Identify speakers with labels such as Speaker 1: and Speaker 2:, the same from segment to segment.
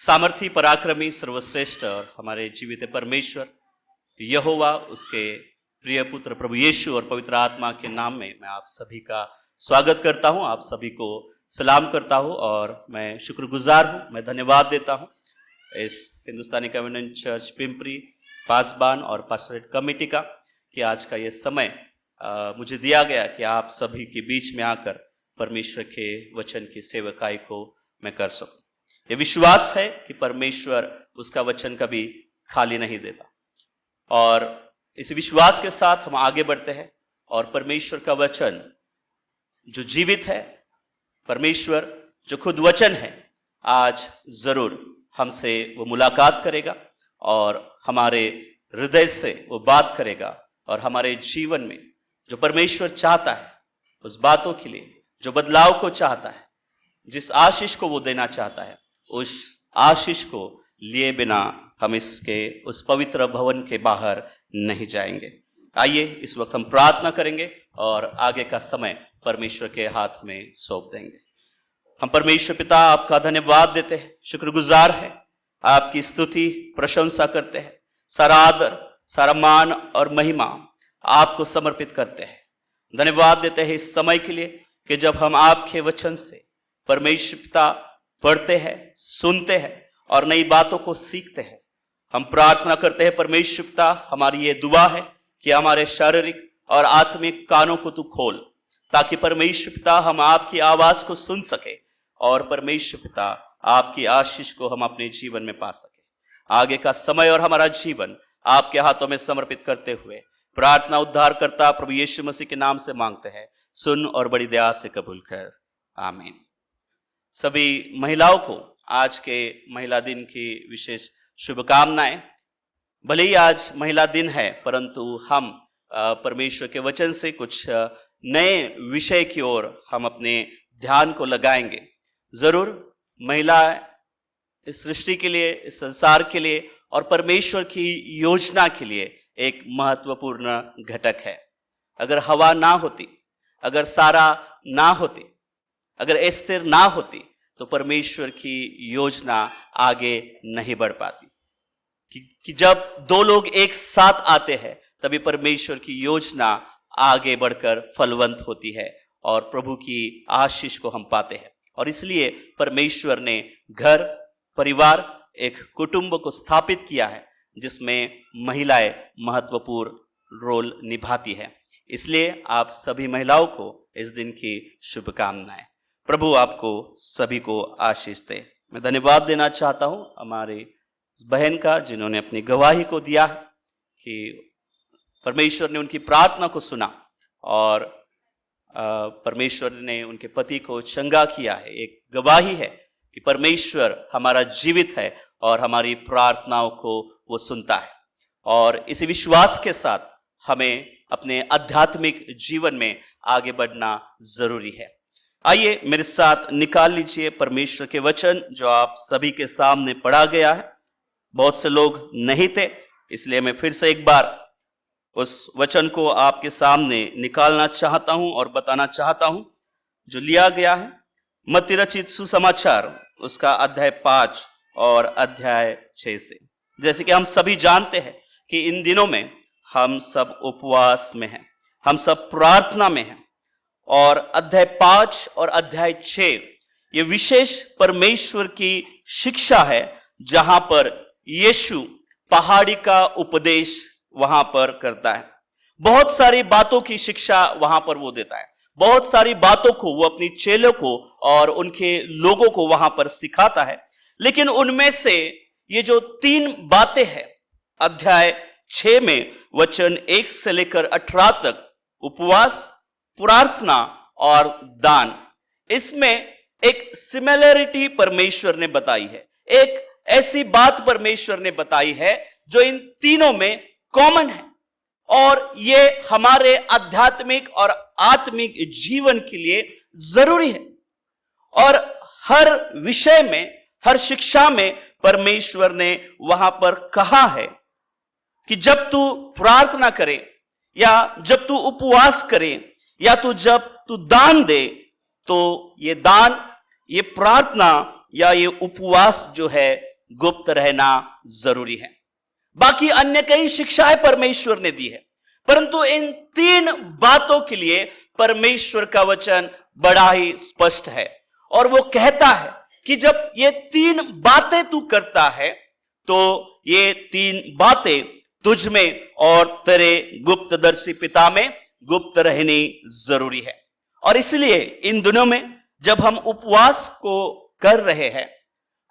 Speaker 1: सामर्थी पराक्रमी सर्वश्रेष्ठ और हमारे जीवित परमेश्वर यहोवा, उसके प्रिय पुत्र प्रभु यीशु और पवित्र आत्मा के नाम में मैं आप सभी का स्वागत करता हूं, आप सभी को सलाम करता हूं और मैं शुक्रगुजार हूं, मैं धन्यवाद देता हूं इस हिंदुस्तानी कम्युनिस्ट चर्च पिंपरी पासबान और पास्टरेट कमेटी का कि आज का ये समय मुझे दिया गया कि आप सभी के बीच में आकर परमेश्वर के वचन की सेवकाई को मैं कर सकूं। ये विश्वास है कि परमेश्वर उसका वचन कभी खाली नहीं देता और इस विश्वास के साथ हम आगे बढ़ते हैं और परमेश्वर का वचन जो जीवित है, परमेश्वर जो खुद वचन है, आज जरूर हमसे वो मुलाकात करेगा और हमारे हृदय से वो बात करेगा और हमारे जीवन में जो परमेश्वर चाहता है उस बातों के लिए, जो बदलाव को चाहता है, जिस आशीष को वो देना चाहता है, उस आशीष को लिए बिना हम इसके उस पवित्र भवन के बाहर नहीं जाएंगे। आइए इस वक्त हम प्रार्थना करेंगे और आगे का समय परमेश्वर के हाथ में सौंप देंगे। हम परमेश्वर पिता आपका धन्यवाद देते हैं, शुक्रगुजार है, आपकी स्तुति प्रशंसा करते हैं, सारा आदर सारा मान और महिमा आपको समर्पित करते हैं। धन्यवाद देते हैं इस समय के लिए कि जब हम आपके वचन से परमेश्वर पिता पढ़ते हैं, सुनते हैं और नई बातों को सीखते हैं। हम प्रार्थना करते हैं परमेश्वर पिता, हमारी ये दुआ है कि हमारे शारीरिक और आत्मिक कानों को तू खोल ताकि परमेश्वर पिता हम आपकी आवाज को सुन सके और परमेश्वर पिता आपकी आशीष को हम अपने जीवन में पा सके। आगे का समय और हमारा जीवन आपके हाथों में समर्पित करते हुए प्रार्थना उद्धार करता प्रभु यीशु मसीह के नाम से मांगते हैं, सुन और बड़ी दया से कबूल कर, आमीन। सभी महिलाओं को आज के महिला दिन की विशेष शुभकामनाएं। भले ही आज महिला दिन है परंतु हम परमेश्वर के वचन से कुछ नए विषय की ओर हम अपने ध्यान को लगाएंगे। जरूर महिला इस सृष्टि के लिए, इस संसार के लिए और परमेश्वर की योजना के लिए एक महत्वपूर्ण घटक है। अगर हवा ना होती, अगर सारा ना होती, अगर एस्तेर ना होती तो परमेश्वर की योजना आगे नहीं बढ़ पाती। कि जब दो लोग एक साथ आते हैं तभी परमेश्वर की योजना आगे बढ़कर फलवंत होती है और प्रभु की आशीष को हम पाते हैं। और इसलिए परमेश्वर ने घर, परिवार, एक कुटुंब को स्थापित किया है जिसमें महिलाएं महत्वपूर्ण रोल निभाती है। इसलिए आप सभी महिलाओं को इस दिन की शुभकामनाएं। प्रभु आपको सभी को आशीष दे। मैं धन्यवाद देना चाहता हूं हमारी बहन का जिन्होंने अपनी गवाही को दिया कि परमेश्वर ने उनकी प्रार्थना को सुना और परमेश्वर ने उनके पति को चंगा किया है। एक गवाही है कि परमेश्वर हमारा जीवित है और हमारी प्रार्थनाओं को वो सुनता है और इसी विश्वास के साथ हमें अपने आध्यात्मिक जीवन में आगे बढ़ना जरूरी है। आइए मेरे साथ निकाल लीजिए परमेश्वर के वचन जो आप सभी के सामने पढ़ा गया है। बहुत से लोग नहीं थे, इसलिए मैं फिर से एक बार उस वचन को आपके सामने निकालना चाहता हूं और बताना चाहता हूं जो लिया गया है मत्ती रचित सुसमाचार उसका अध्याय 5 और अध्याय 6 से। जैसे कि हम सभी जानते हैं कि इन दिनों में हम सब उपवास में हैं, हम सब प्रार्थना में हैं और अध्याय 5 और अध्याय 6 ये विशेष परमेश्वर की शिक्षा है जहां पर यीशु पहाड़ी का उपदेश वहां पर करता है। बहुत सारी बातों की शिक्षा वहां पर वो देता है, बहुत सारी बातों को वो अपनी चेलों को और उनके लोगों को वहां पर सिखाता है। लेकिन उनमें से ये जो 3 बातें हैं अध्याय 6 में वचन 1 से लेकर 18 तक, उपवास, प्रार्थना और दान, इसमें एक सिमिलरिटी परमेश्वर ने बताई है। एक ऐसी बात परमेश्वर ने बताई है जो इन तीनों में कॉमन है और ये हमारे आध्यात्मिक और आत्मिक जीवन के लिए जरूरी है। और हर विषय में, हर शिक्षा में परमेश्वर ने वहां पर कहा है कि जब तू प्रार्थना करे या जब तू उपवास करे या जब तू दान दे तो ये दान, ये प्रार्थना या ये उपवास जो है गुप्त रहना जरूरी है। बाकी अन्य कई शिक्षाएं परमेश्वर ने दी है, परंतु इन 3 बातों के लिए परमेश्वर का वचन बड़ा ही स्पष्ट है। और वो कहता है कि जब ये 3 बातें तू करता है तो ये 3 बातें तुझ में और तेरे गुप्तदर्शी पिता में गुप्त रहनी जरूरी है। और इसलिए इन दिनों में जब हम उपवास को कर रहे हैं,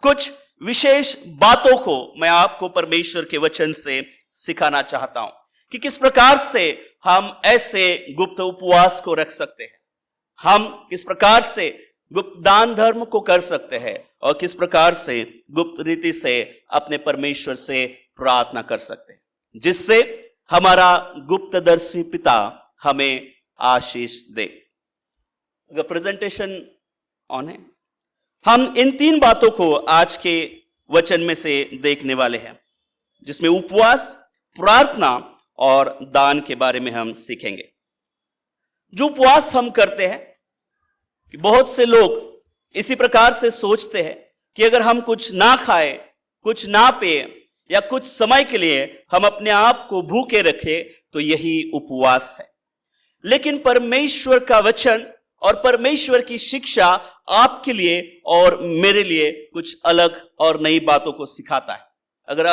Speaker 1: कुछ विशेष बातों को मैं आपको परमेश्वर के वचन से सिखाना चाहता हूं कि किस प्रकार से हम ऐसे गुप्त उपवास को रख सकते हैं, हम किस प्रकार से गुप्त दान धर्म को कर सकते हैं और किस प्रकार से गुप्त रीति से अपने परमेश्वर से प्रार्थना कर सकते हैं, जिससे हमारा गुप्तदर्शी पिता हमें आशीष दे। अगर प्रेजेंटेशन ऑन है, हम इन 3 बातों को आज के वचन में से देखने वाले हैं, जिसमें उपवास, प्रार्थना और दान के बारे में हम सीखेंगे। जो उपवास हम करते हैं, कि बहुत से लोग इसी प्रकार से सोचते हैं कि अगर हम कुछ ना खाएं, कुछ ना पिए या कुछ समय के लिए हम अपने आप को भूखे रखें तो यही उपवास है। लेकिन परमेश्वर का वचन और परमेश्वर की शिक्षा आपके लिए और मेरे लिए कुछ अलग और नई बातों को सिखाता है। अगर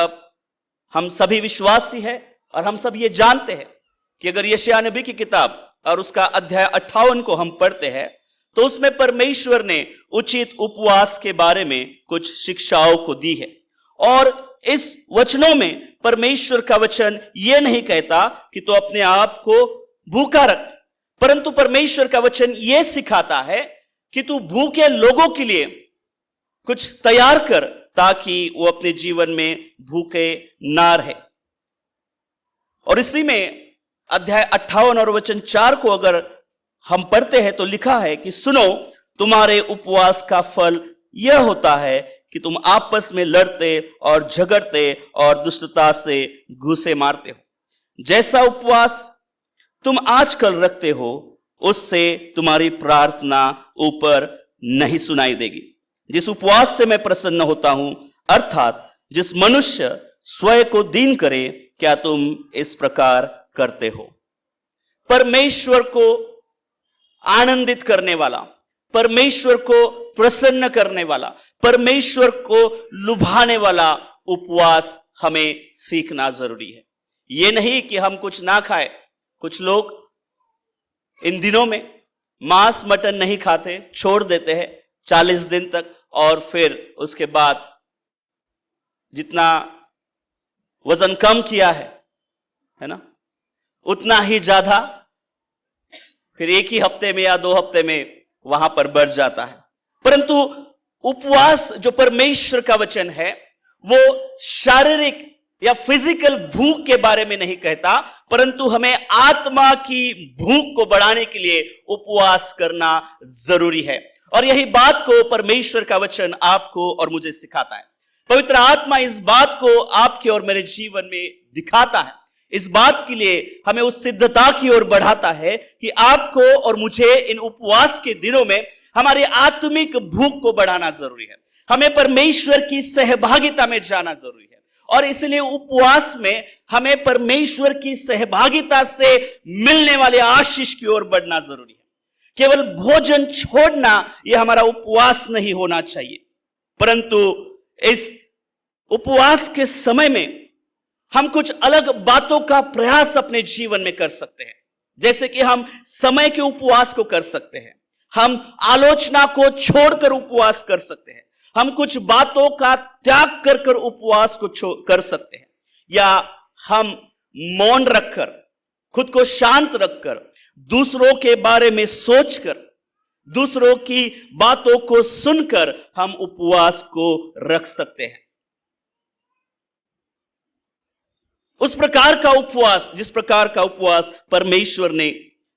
Speaker 1: हम सभी विश्वासी हैं और हम सब ये जानते हैं कि अगर यशायाह नबी की किताब और उसका अध्याय 58 को हम पढ़ते हैं तो उसमें परमेश्वर ने उचित उपवास के बारे में कुछ शिक्षाओं को दी है। और इस वचनों में परमेश्वर का वचन यह नहीं कहता कि तो अपने आप को भूखा रख, परंतु परमेश्वर का वचन यह सिखाता है कि तू भूखे लोगों के लिए कुछ तैयार कर ताकि वो अपने जीवन में भूखे ना रहे। और इसी में अध्याय 58 और वचन 4 को अगर हम पढ़ते हैं तो लिखा है कि सुनो, तुम्हारे उपवास का फल यह होता है कि तुम आपस में लड़ते और झगड़ते और दुष्टता से घूंसे मारते हो। जैसा उपवास तुम आजकल रखते हो उससे तुम्हारी प्रार्थना ऊपर नहीं सुनाई देगी। जिस उपवास से मैं प्रसन्न होता हूं, अर्थात जिस मनुष्य स्वयं को दीन करे, क्या तुम इस प्रकार करते हो? परमेश्वर को आनंदित करने वाला, परमेश्वर को प्रसन्न करने वाला, परमेश्वर को लुभाने वाला उपवास हमें सीखना जरूरी है। यह नहीं कि हम कुछ ना खाए। कुछ लोग इन दिनों में मांस मटन नहीं खाते, छोड़ देते हैं 40 दिन तक, और फिर उसके बाद जितना वजन कम किया है ना, उतना ही ज्यादा फिर एक ही हफ्ते में या 2 हफ्ते में वहां पर बढ़ जाता है। परंतु उपवास जो परमेश्वर का वचन है वो शारीरिक या फिजिकल भूख के बारे में नहीं कहता, परंतु हमें आत्मा की भूख को बढ़ाने के लिए उपवास करना जरूरी है। और यही बात को परमेश्वर का वचन आपको और मुझे सिखाता है। पवित्र आत्मा इस बात को आपके और मेरे जीवन में दिखाता है। इस बात के लिए हमें उस सिद्धता की ओर बढ़ाता है कि आपको और मुझे इन उपवास के दिनों में हमारी आत्मिक भूख को बढ़ाना जरूरी है। हमें परमेश्वर की सहभागिता में जाना जरूरी है। और इसलिए उपवास में हमें परमेश्वर की सहभागिता से मिलने वाले आशीष की ओर बढ़ना जरूरी है। केवल भोजन छोड़ना यह हमारा उपवास नहीं होना चाहिए, परंतु इस उपवास के समय में हम कुछ अलग बातों का प्रयास अपने जीवन में कर सकते हैं। जैसे कि हम समय के उपवास को कर सकते हैं, हम आलोचना को छोड़कर उपवास कर सकते हैं, हम कुछ बातों का त्याग कर उपवास को कर सकते हैं, या हम मौन रखकर, खुद को शांत रखकर, दूसरों के बारे में सोचकर, दूसरों की बातों को सुनकर हम उपवास को रख सकते हैं। उस प्रकार का उपवास, जिस प्रकार का उपवास परमेश्वर ने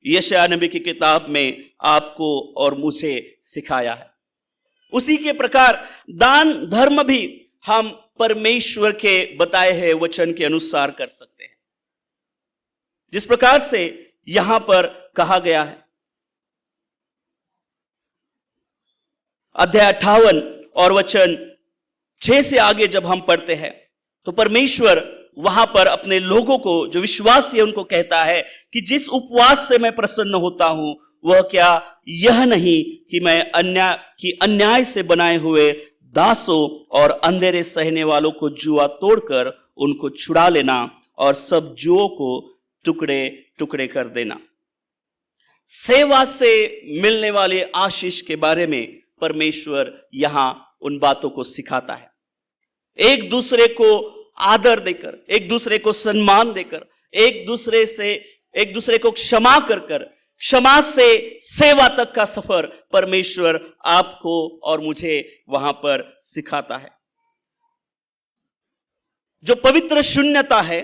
Speaker 1: यशायाह नबी की किताब में आपको और मुझे सिखाया है, उसी के प्रकार दान धर्म भी हम परमेश्वर के बताए हुए वचन के अनुसार कर सकते हैं। जिस प्रकार से यहां पर कहा गया है, अध्याय 58 और वचन 6 से आगे जब हम पढ़ते हैं तो परमेश्वर वहां पर अपने लोगों को, जो विश्वासी है, उनको कहता है कि जिस उपवास से मैं प्रसन्न होता हूं वह क्या यह नहीं कि मैं अन्याय से बनाए हुए दासों और अंधेरे सहने वालों को जुआ तोड़कर उनको छुड़ा लेना और सब जुओं को टुकड़े टुकड़े कर देना। सेवा से मिलने वाले आशीष के बारे में परमेश्वर यहां उन बातों को सिखाता है। एक दूसरे को आदर देकर, एक दूसरे को सम्मान देकर, एक दूसरे को क्षमा कर क्षमा से सेवा तक का सफर परमेश्वर आपको और मुझे वहां पर सिखाता है। जो पवित्र शून्यता है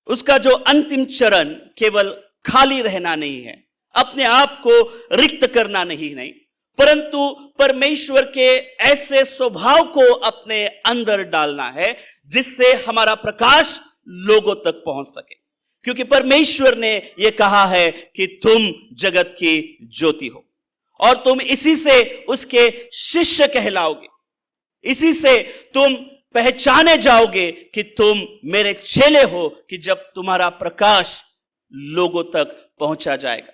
Speaker 1: उसका जो अंतिम चरण केवल खाली रहना नहीं है, अपने आप को रिक्त करना नहीं, परंतु परमेश्वर के ऐसे स्वभाव को अपने अंदर डालना है जिससे हमारा प्रकाश लोगों तक पहुंच सके। क्योंकि परमेश्वर ने यह कहा है कि तुम जगत की ज्योति हो और तुम इसी से उसके शिष्य कहलाओगे, इसी से तुम पहचाने जाओगे कि तुम मेरे चेले हो, कि जब तुम्हारा प्रकाश लोगों तक पहुंचा जाएगा।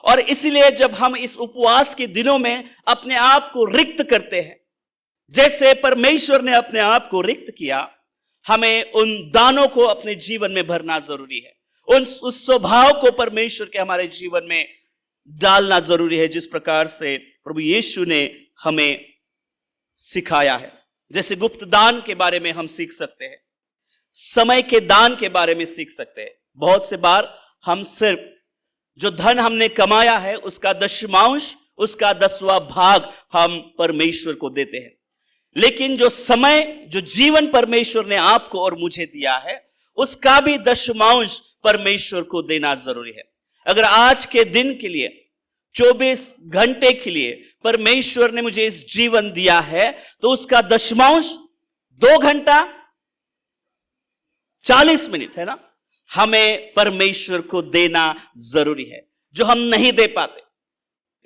Speaker 1: और इसलिए जब हम इस उपवास के दिनों में अपने आप को रिक्त करते हैं, जैसे परमेश्वर ने अपने आप को रिक्त किया, हमें उन दानों को अपने जीवन में भरना जरूरी है, उस स्वभाव को परमेश्वर के हमारे जीवन में डालना जरूरी है जिस प्रकार से प्रभु यीशु ने हमें सिखाया है। जैसे गुप्त दान के बारे में हम सीख सकते हैं, समय के दान के बारे में सीख सकते हैं। बहुत से बार हम सिर्फ जो धन हमने कमाया है उसका दशमांश, उसका 10वां भाग हम परमेश्वर को देते हैं, लेकिन जो समय, जो जीवन परमेश्वर ने आपको और मुझे दिया है उसका भी दशमांश परमेश्वर को देना जरूरी है। अगर आज के दिन के लिए 24 घंटे के लिए परमेश्वर ने मुझे इस जीवन दिया है तो उसका दशमांश 2 घंटा 40 मिनट है ना, हमें परमेश्वर को देना जरूरी है, जो हम नहीं दे पाते।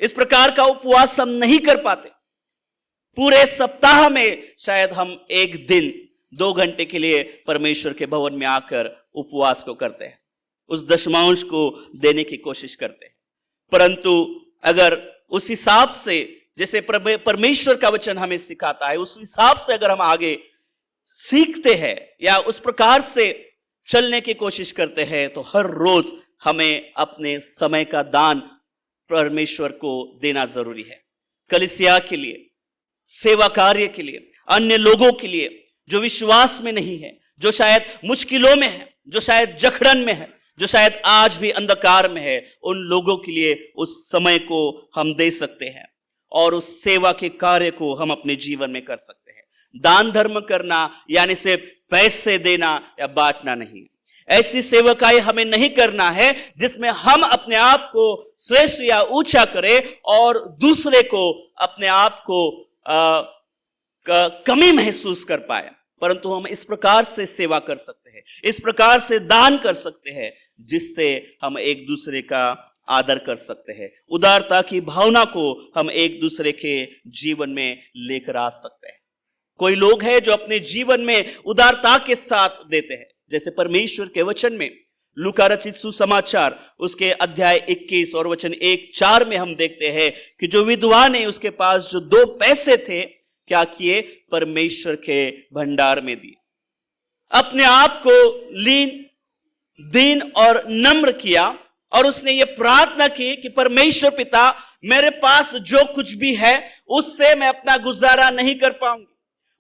Speaker 1: इस प्रकार का उपवास हम नहीं कर पाते। पूरे सप्ताह में शायद हम एक दिन 2 घंटे के लिए परमेश्वर के भवन में आकर उपवास को करते हैं, उस दशमांश को देने की कोशिश करते हैं। परंतु अगर उस हिसाब से, जैसे परमेश्वर का वचन हमें सिखाता है, उस हिसाब से अगर हम आगे सीखते हैं या उस प्रकार से चलने की कोशिश करते हैं तो हर रोज हमें अपने समय का दान परमेश्वर को देना जरूरी है। कलीसिया के लिए, सेवा कार्य के लिए, अन्य लोगों के लिए जो विश्वास में नहीं है, जो शायद मुश्किलों में है, जो शायद जखड़न में है, जो शायद आज भी अंधकार में है, उन लोगों के लिए उस समय को हम दे सकते हैं और उस सेवा के कार्य को हम अपने जीवन में कर सकते हैं। दान धर्म करना यानी सिर्फ पैसे देना या बांटना नहीं। ऐसी सेवकाई हमें नहीं करना है जिसमें हम अपने आप को श्रेष्ठ या ऊंचा करें और दूसरे को अपने आप को कमी महसूस कर पाए, परंतु हम इस प्रकार से सेवा कर सकते हैं, इस प्रकार से दान कर सकते हैं जिससे हम एक दूसरे का आदर कर सकते हैं। उदारता की भावना को हम एक दूसरे के जीवन में लेकर आ सकते हैं। कोई लोग हैं जो अपने जीवन में उदारता के साथ देते हैं, जैसे परमेश्वर के वचन में लूका रचित सुसमाचार उसके अध्याय 21 और वचन 1-4 में हम देखते हैं कि जो विधवा ने उसके पास जो 2 पैसे थे क्या किए, परमेश्वर के भंडार में दिए। अपने आप को दीन और नम्र किया और उसने ये प्रार्थना की कि परमेश्वर पिता, मेरे पास जो कुछ भी है उससे मैं अपना गुजारा नहीं कर पाऊंगी,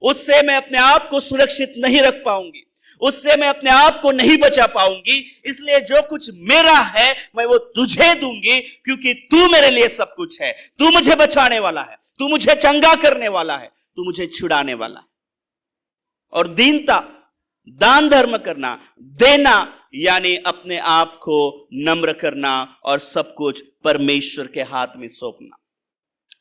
Speaker 1: उससे मैं अपने आप को सुरक्षित नहीं रख पाऊंगी, उससे मैं अपने आप को नहीं बचा पाऊंगी, इसलिए जो कुछ मेरा है मैं वो तुझे दूंगी, क्योंकि तू मेरे लिए सब कुछ है, तू मुझे बचाने वाला है, तू मुझे चंगा करने वाला है, तू मुझे छुड़ाने वाला है। और दीनता, दान धर्म करना, देना यानी अपने आप को नम्र करना और सब कुछ परमेश्वर के हाथ में सौंपना।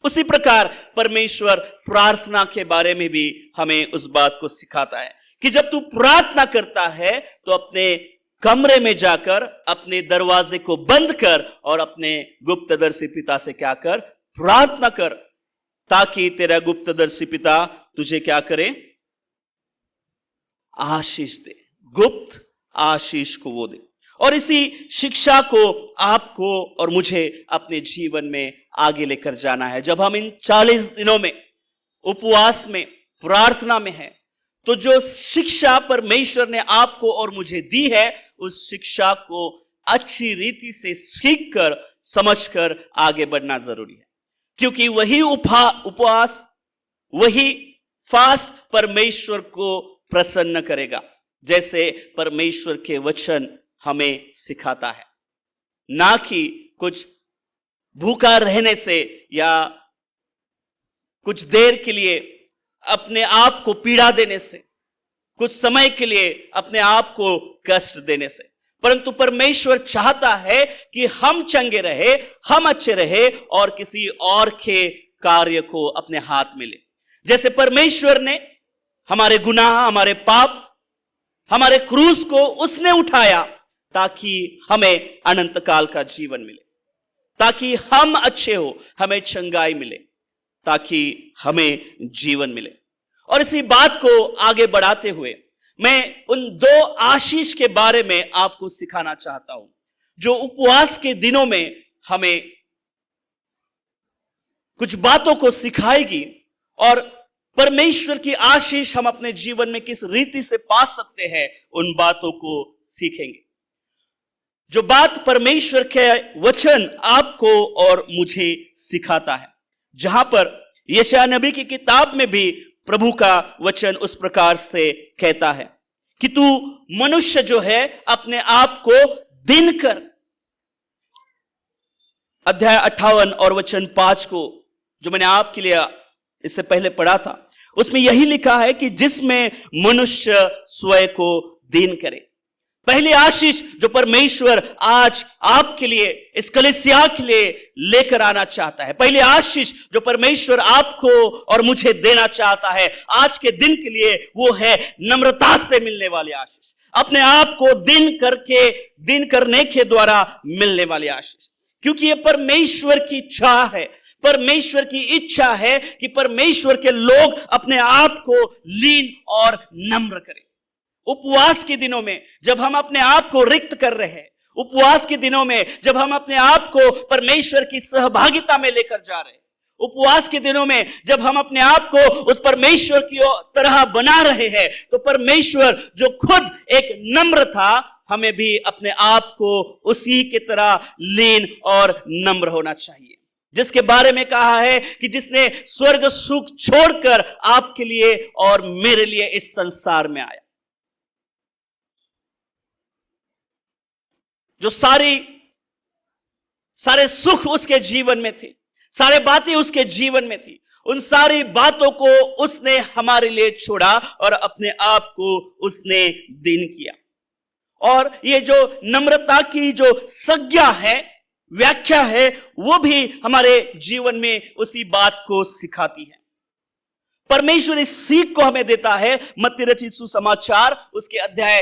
Speaker 1: उसी प्रकार परमेश्वर प्रार्थना के बारे में भी हमें उस बात को सिखाता है कि जब तू प्रार्थना करता है तो अपने कमरे में जाकर अपने दरवाजे को बंद कर और अपने गुप्तदर्शी पिता से क्या कर, प्रार्थना कर, ताकि तेरा गुप्तदर्शी पिता तुझे क्या करे? आशीष दे, गुप्त आशीष को वो दे। और इसी शिक्षा को आपको और मुझे अपने जीवन में आगे लेकर जाना है। जब हम इन 40 दिनों में उपवास में, प्रार्थना में हैं, तो जो शिक्षा परमेश्वर ने आपको और मुझे दी है, उस शिक्षा को अच्छी रीति से सीखकर, समझकर आगे बढ़ना जरूरी है। क्योंकि वही उपवास, वही फास्ट परमेश्वर को प्रसन्न करेगा, जैसे परमेश्वर के वचन हमें सिखाता है। ना कि कुछ भूखा रहने से या कुछ देर के लिए अपने आप को पीड़ा देने से, कुछ समय के लिए अपने आप को कष्ट देने से, परंतु परमेश्वर चाहता है कि हम चंगे रहे, हम अच्छे रहे और किसी और के कार्य को अपने हाथ में ले। जैसे परमेश्वर ने हमारे गुनाह, हमारे पाप, हमारे क्रूस को उसने उठाया ताकि हमें अनंत काल का जीवन मिले, ताकि हम अच्छे हो, हमें चंगाई मिले, ताकि हमें जीवन मिले। और इसी बात को आगे बढ़ाते हुए मैं उन 2 आशीष के बारे में आपको सिखाना चाहता हूं, जो उपवास के दिनों में हमें कुछ बातों को सिखाएगी और परमेश्वर की आशीष हम अपने जीवन में किस रीति से पा सकते हैं, उन बातों को सीखेंगे। जो बात परमेश्वर के वचन आपको और मुझे सिखाता है, जहां पर यशायाह नबी की किताब में भी प्रभु का वचन उस प्रकार से कहता है कि तू मनुष्य जो है अपने आप को दिन कर। अध्याय 58 और वचन 5 को जो मैंने आपके लिए इससे पहले पढ़ा था, उसमें यही लिखा है कि जिसमें मनुष्य स्वयं को दीन करे। पहली आशीष जो परमेश्वर आज आपके लिए, इस कलीसिया के लिए लेकर आना चाहता है, पहली आशीष जो परमेश्वर आपको और मुझे देना चाहता है आज के दिन के लिए, वो है नम्रता से मिलने वाली आशीष, अपने आप को दिन करने के द्वारा मिलने वाली आशीष। क्योंकि ये परमेश्वर की चाह है, परमेश्वर की इच्छा है कि परमेश्वर के लोग अपने आप को लीन और नम्र करें। उपवास के दिनों में जब हम अपने आप को रिक्त कर रहे हैं, उपवास के दिनों में जब हम अपने आप को परमेश्वर की सहभागिता में लेकर जा रहे हैं, उपवास के दिनों में जब हम अपने आप को उस परमेश्वर की तरह बना रहे हैं, तो परमेश्वर जो खुद एक नम्र था, हमें भी अपने आप को उसी की तरह लीन और नम्र होना चाहिए, जिसके बारे में कहा है कि जिसने स्वर्ग सुख छोड़कर आपके लिए और मेरे लिए इस संसार में आया। जो सारे सुख उसके जीवन में थे, सारे बातें उसके जीवन में थी, उन सारी बातों को उसने हमारे लिए छोड़ा और अपने आप को उसने दीन किया। और ये जो नम्रता की जो संज्ञा है, व्याख्या है, वो भी हमारे जीवन में उसी बात को सिखाती है। परमेश्वर इस सीख को हमें देता है मत्ती रचित सुसमाचार उसके अध्याय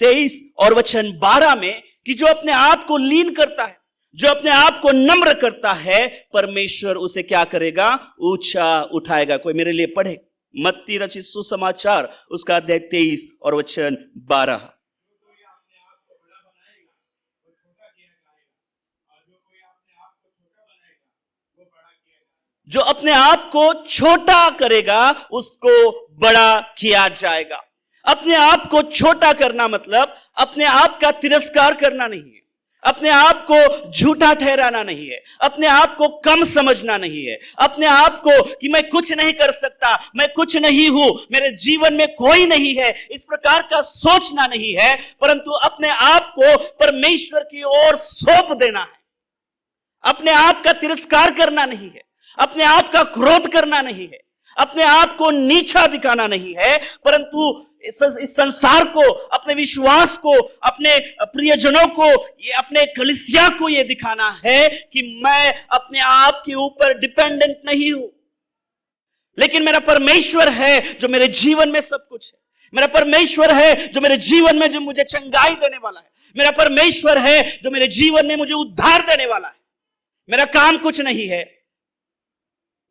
Speaker 1: 23 और वचन 12 में, कि जो अपने आप को लीन करता है, जो अपने आप को नम्र करता है, परमेश्वर उसे क्या करेगा? ऊंचा उठाएगा। कोई मेरे लिए पढ़े मत्ती रचित सुसमाचार उसका अध्याय 23 और वचन 12। जो अपने आप को छोटा करेगा उसको बड़ा किया जाएगा। अपने आप को छोटा करना मतलब अपने आप का तिरस्कार करना नहीं है, अपने आप को झूठा ठहराना नहीं है, अपने आप को कम समझना नहीं है, अपने आप को कि मैं कुछ नहीं कर सकता, मैं कुछ नहीं हूं, मेरे जीवन में कोई नहीं है, इस प्रकार का सोचना नहीं है, परंतु अपने आप को परमेश्वर की ओर सौंप देना है। अपने आप का तिरस्कार करना नहीं है, अपने आप का क्रोध करना नहीं है, अपने आप को नीचा दिखाना नहीं है, परंतु इस संसार को, अपने विश्वास को, अपने प्रियजनों को, ये अपने कलीसिया को ये दिखाना है कि मैं अपने आप के ऊपर डिपेंडेंट नहीं हूं, लेकिन मेरा परमेश्वर है जो मेरे जीवन में सब कुछ है। मेरा परमेश्वर है जो मेरे जीवन में जो मुझे चंगाई देने वाला है। मेरा परमेश्वर है जो मेरे जीवन में मुझे उद्धार देने वाला है। मेरा काम कुछ नहीं है,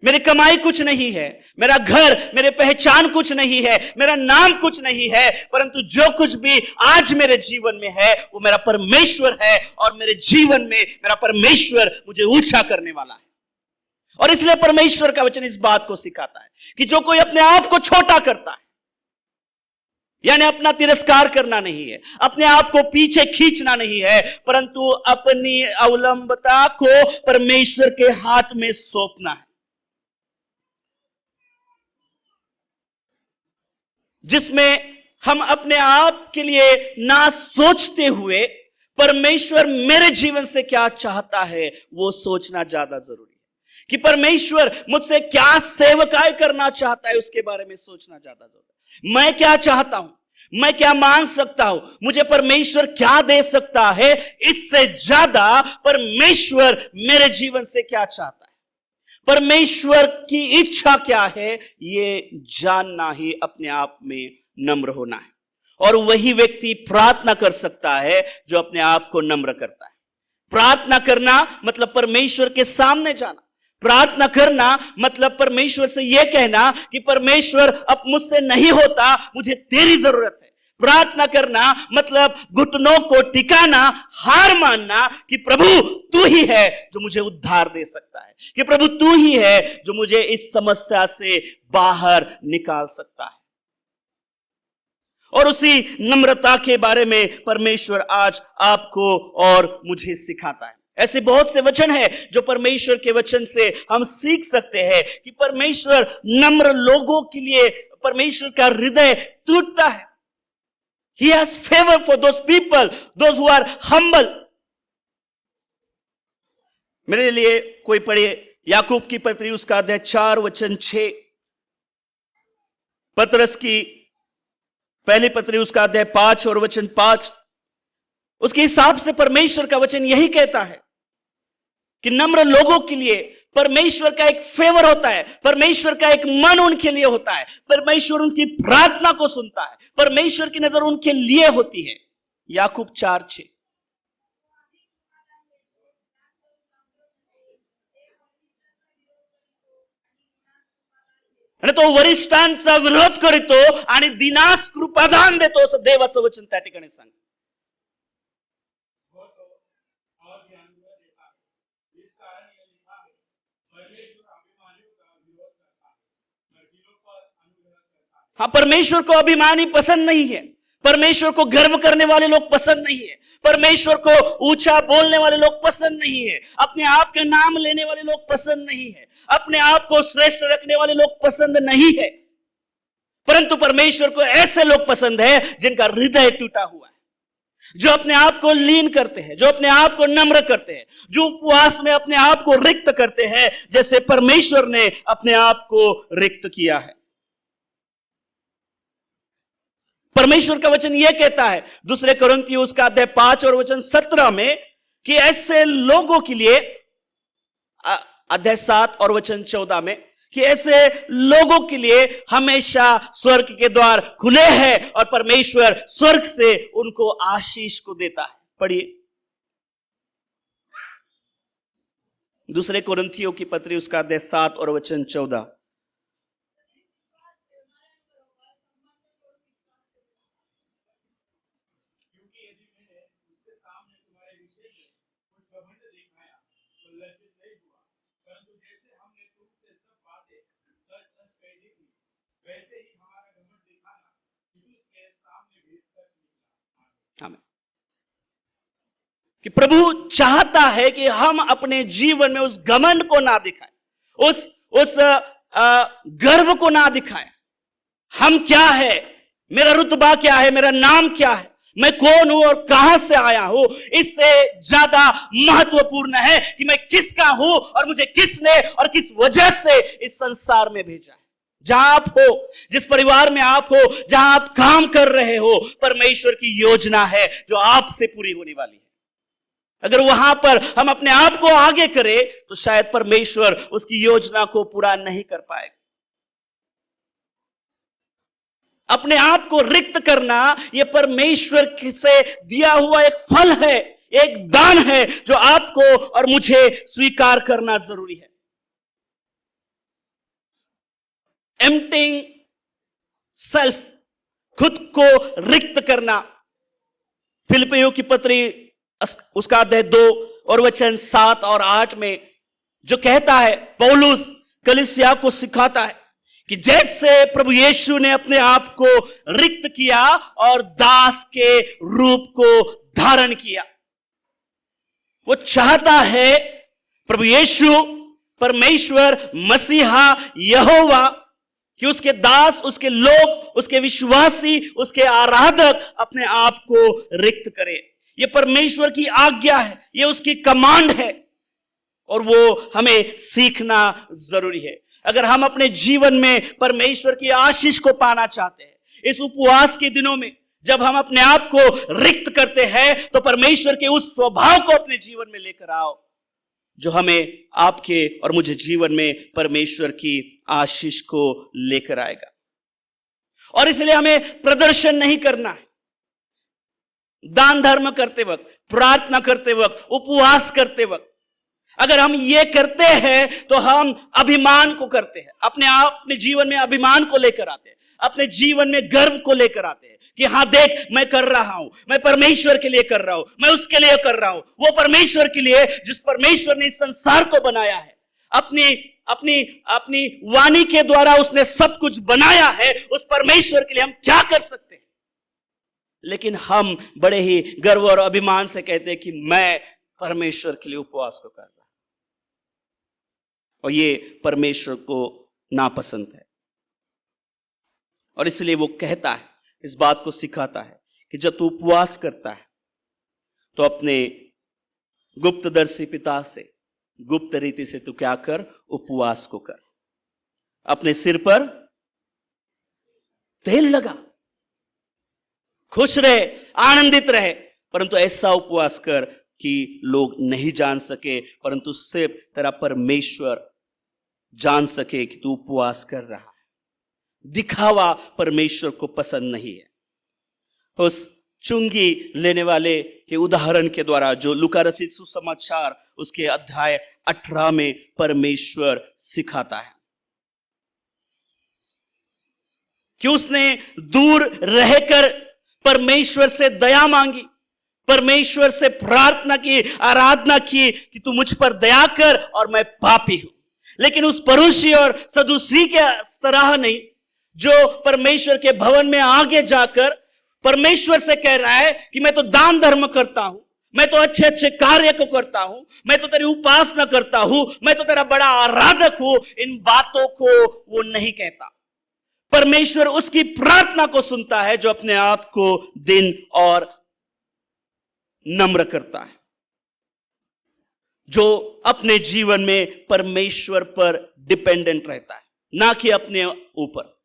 Speaker 1: मेरी कमाई कुछ नहीं है, मेरा घर, मेरी पहचान कुछ नहीं है, मेरा नाम कुछ नहीं है, परंतु जो कुछ भी आज मेरे जीवन में है वो मेरा परमेश्वर है, और मेरे जीवन में मेरा परमेश्वर मुझे ऊंचा करने वाला है। और इसलिए परमेश्वर का वचन इस बात को सिखाता है कि जो कोई अपने आप को छोटा करता है, यानी अपना तिरस्कार करना नहीं है, अपने आप को पीछे खींचना नहीं है, परंतु अपनी अवलंबता को परमेश्वर के हाथ में सौंपना है, जिसमें हम अपने आप के लिए ना सोचते हुए परमेश्वर मेरे जीवन से क्या चाहता है वो सोचना ज्यादा जरूरी है। कि परमेश्वर मुझसे क्या सेवकाई करना चाहता है उसके बारे में सोचना ज्यादा जरूरी है। मैं क्या चाहता हूं, मैं क्या मांग सकता हूं, मुझे परमेश्वर क्या दे सकता है, इससे ज्यादा परमेश्वर मेरे जीवन से क्या चाहता है, परमेश्वर की इच्छा क्या है, ये जानना ही अपने आप में नम्र होना है। और वही व्यक्ति प्रार्थना कर सकता है जो अपने आप को नम्र करता है। प्रार्थना करना मतलब परमेश्वर के सामने जाना। प्रार्थना करना मतलब परमेश्वर से यह कहना कि परमेश्वर अब मुझसे नहीं होता, मुझे तेरी जरूरत है। प्रार्थना करना मतलब घुटनों को टिकाना, हार मानना कि प्रभु तू ही है जो मुझे उद्धार दे सकता है, कि प्रभु तू ही है जो मुझे इस समस्या से बाहर निकाल सकता है। और उसी नम्रता के बारे में परमेश्वर आज आपको और मुझे सिखाता है। ऐसे बहुत से वचन है जो परमेश्वर के वचन से हम सीख सकते हैं कि परमेश्वर नम्र लोगों के लिए, परमेश्वर का हृदय टूटता है। He has favor for those people, those who are humble. मेरे लिए कोई पढ़े याकूब की पत्री उसका अध्याय 4 वचन 6, पतरस की पहली पत्री उसका अध्याय 5 और वचन 5। उसके हिसाब से परमेश्वर का वचन यही कहता है कि नम्र लोगों के लिए परमेश्वर का एक फेवर होता है, परमेश्वर का एक मन उनके लिए होता है, परमेश्वर उनकी प्रार्थना को सुनता है, परमेश्वर की नजर उनके लिए होती है। याकूब 4:6। आणि तो वरिष्ठांचा विरोध करतो आणि दिनास कृपादान देतो असं देवाचं वचन त्या ठिकाणी सांगतं। हाँ, परमेश्वर को अभिमानी पसंद नहीं है, परमेश्वर को गर्व करने वाले लोग पसंद नहीं है, परमेश्वर को ऊंचा बोलने वाले लोग पसंद नहीं है, अपने आप का नाम लेने वाले लोग पसंद नहीं है, अपने आप को श्रेष्ठ रखने वाले लोग पसंद नहीं है, परंतु परमेश्वर को ऐसे लोग पसंद है जिनका हृदय टूटा हुआ है, जो अपने आप को लीन करते हैं, जो अपने आप को नम्र करते हैं, जो उपवास में अपने आप को रिक्त करते हैं, जैसे परमेश्वर ने अपने आप को रिक्त किया है। परमेश्वर का वचन यह कहता है दूसरे कुरिन्थियों उसका अध्याय 5 और वचन 17 में कि ऐसे लोगों के लिए, अध्याय 7 और वचन 14 में, कि ऐसे लोगों के लिए हमेशा स्वर्ग के द्वार खुले हैं और परमेश्वर स्वर्ग से उनको आशीष को देता है। पढ़िए दूसरे कुरिन्थियों की पत्री उसका अध्याय 7 और वचन 14। कि प्रभु चाहता है कि हम अपने जीवन में उस घमंड को ना दिखाएं, उस गर्व को ना दिखाएं। हम क्या है, मेरा रुतबा क्या है, मेरा नाम क्या है, मैं कौन हूं और कहां से आया हूं, इससे ज्यादा महत्वपूर्ण है कि मैं किसका हूं और मुझे किसने और किस वजह से इस संसार में भेजा है। जहां आप हो, जिस परिवार में आप हो, जहां आप काम कर रहे हो, परमेश्वर की योजना है जो आपसे पूरी होने वाली है। अगर वहां पर हम अपने आप को आगे करें तो शायद परमेश्वर उसकी योजना को पूरा नहीं कर पाएगा। अपने आप को रिक्त करना यह परमेश्वर से दिया हुआ एक फल है, एक दान है जो आपको और मुझे स्वीकार करना जरूरी है। एम्प्टिंग सेल्फ, खुद को रिक्त करना। फिलिपियों की पत्री उसका अध्याय 2 और वचन 7 और 8 में जो कहता है, पौलुस कलीसिया को सिखाता है कि जैसे प्रभु यीशु ने अपने आप को रिक्त किया और दास के रूप को धारण किया, वो चाहता है प्रभु यीशु, परमेश्वर, मसीहा, यहोवा, कि उसके दास, उसके लोग, उसके विश्वासी, उसके आराधक अपने आप को रिक्त करें। ये परमेश्वर की आज्ञा है, ये उसकी कमांड है और वो हमें सीखना जरूरी है। अगर हम अपने जीवन में परमेश्वर की आशीष को पाना चाहते हैं, इस उपवास के दिनों में जब हम अपने आप को रिक्त करते हैं, तो परमेश्वर के उस स्वभाव को अपने जीवन में लेकर आओ जो हमें, आपके और मुझे जीवन में परमेश्वर की आशीष को लेकर आएगा। और इसलिए हमें प्रदर्शन नहीं करना है। दान धर्म करते वक्त, प्रार्थना करते वक्त, उपवास करते वक्त अगर हम ये करते हैं तो हम अभिमान को करते हैं, अपने जीवन में अभिमान को लेकर आते हैं, अपने जीवन में गर्व को लेकर आते हैं कि हाँ देख, मैं कर रहा हूं, मैं परमेश्वर के लिए कर रहा हूं, मैं उसके लिए कर रहा हूं, वो परमेश्वर के लिए जिस परमेश्वर ने इस संसार को बनाया है, अपनी अपनी अपनी वाणी के द्वारा उसने सब कुछ बनाया है, उस परमेश्वर के लिए हम क्या कर सकते हैं। लेकिन हम बड़े ही गर्व और अभिमान से कहते हैं कि मैं परमेश्वर के लिए उपवास को कर रहा हूं, और ये परमेश्वर को नापसंद है। और इसलिए वो कहता है, इस बात को सिखाता है कि जब तू उपवास करता है तो अपने गुप्तदर्शी पिता से, गुप्त रीति से तू क्या कर, उपवास को कर। अपने सिर पर तेल लगा, खुश रहे, आनंदित रहे, परंतु ऐसा उपवास कर कि लोग नहीं जान सके, परंतु सिर्फ तेरा परमेश्वर जान सके कि तू उपवास कर रहा है। दिखावा परमेश्वर को पसंद नहीं है। उस चुंगी लेने वाले के उदाहरण के द्वारा जो लूका रचित सुसमाचार उसके अध्याय 18 में परमेश्वर सिखाता है कि उसने दूर रहकर परमेश्वर से दया मांगी, परमेश्वर से प्रार्थना की, आराधना की कि तू मुझ पर दया कर और मैं पापी हूं। लेकिन उस परुषी और सदुसी के तरह नहीं, जो परमेश्वर के भवन में आगे जाकर परमेश्वर से कह रहा है कि मैं तो दान धर्म करता हूं, मैं तो अच्छे अच्छे कार्य को करता हूं, मैं तो तेरी उपासना करता हूं, मैं तो तेरा बड़ा आराधक हूं। इन बातों को वो नहीं कहता। परमेश्वर उसकी प्रार्थना को सुनता है जो अपने आप को दिन और नम्र करता है, जो अपने जीवन में परमेश्वर पर डिपेंडेंट रहता है, ना कि अपने ऊपर,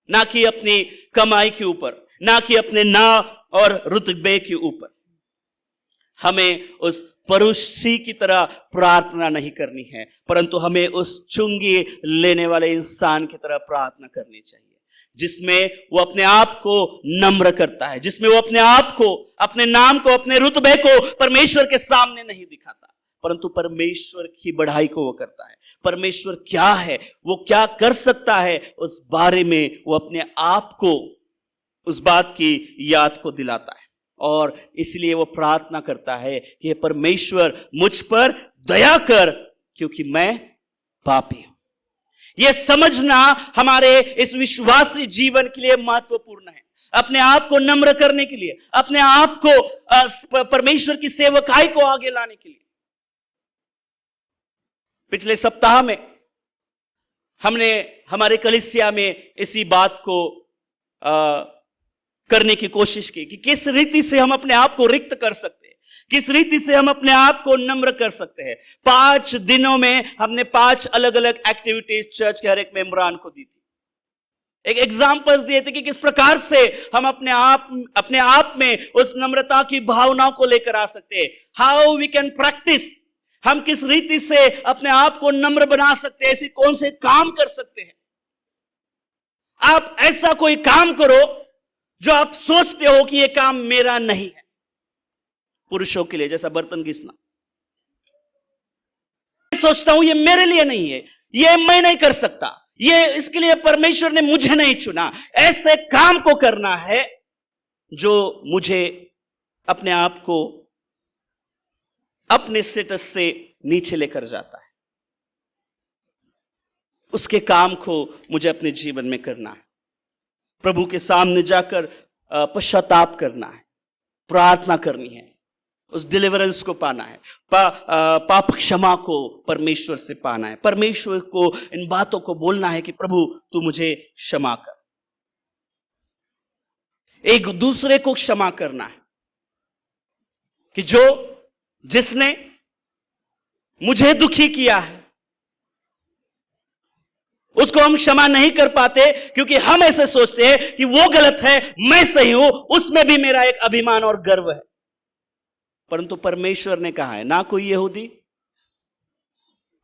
Speaker 1: ना कि अपनी कमाई के ऊपर, ना कि अपने नाम और रुतबे के ऊपर। हमें उस परुषी की तरह प्रार्थना नहीं करनी है, परंतु हमें उस चुंगी लेने वाले इंसान की तरह प्रार्थना करनी चाहिए, जिसमें वो अपने आप को नम्र करता है, जिसमें वो अपने आप को, अपने नाम को, अपने रुतबे को परमेश्वर के सामने नहीं दिखाता, परंतु परमेश्वर की बढ़ाई को वो करता है। परमेश्वर क्या है, वो क्या कर सकता है, उस बारे में वो अपने आप को, उस बात की याद को दिलाता है। और इसलिए वो प्रार्थना करता है कि परमेश्वर मुझ पर दया कर, क्योंकि मैं पापी हूं। यह समझना हमारे इस विश्वासी जीवन के लिए महत्वपूर्ण है। अपने आप को नम्र करने के लिए, अपने आप को परमेश्वर की सेवकाई को आगे लाने के लिए। पिछले सप्ताह में हमने हमारे कलीसिया में इसी बात को करने की कोशिश की कि किस रीति से हम अपने आप को रिक्त कर सकते हैं, किस रीति से हम अपने आप को नम्र कर सकते हैं। 5 दिनों में हमने 5 अलग अलग एक्टिविटीज चर्च के हर एक मेंबरान को दी थी। एक एग्जाम्पल्स दिए थे कि किस प्रकार से हम अपने आप में उस नम्रता की भावनाओं को लेकर आ सकते हैं। हाउ वी कैन प्रैक्टिस, हम किस रीति से अपने आप को नम्र बना सकते हैं, ऐसे कौन से काम कर सकते हैं। आप ऐसा कोई काम करो जो आप सोचते हो कि यह काम मेरा नहीं है। पुरुषों के लिए जैसा बर्तन घिसना, सोचता हूं ये मेरे लिए नहीं है, ये मैं नहीं कर सकता, ये इसके लिए परमेश्वर ने मुझे नहीं चुना। ऐसे काम को करना है जो मुझे अपने आप को अपने स्टेटस से नीचे लेकर जाता है। उसके काम को मुझे अपने जीवन में करना है। प्रभु के सामने जाकर पश्चाताप करना है, प्रार्थना करनी है, उस डिलीवरेंस को पाना है, पाप क्षमा को परमेश्वर से पाना है, परमेश्वर को इन बातों को बोलना है कि प्रभु तू मुझे क्षमा कर। एक दूसरे को क्षमा करना है कि जिसने मुझे दुखी किया है उसको हम क्षमा नहीं कर पाते, क्योंकि हम ऐसे सोचते हैं कि वो गलत है, मैं सही हूं, उसमें भी मेरा एक अभिमान और गर्व है। परंतु परमेश्वर ने कहा है, ना कोई यहूदी,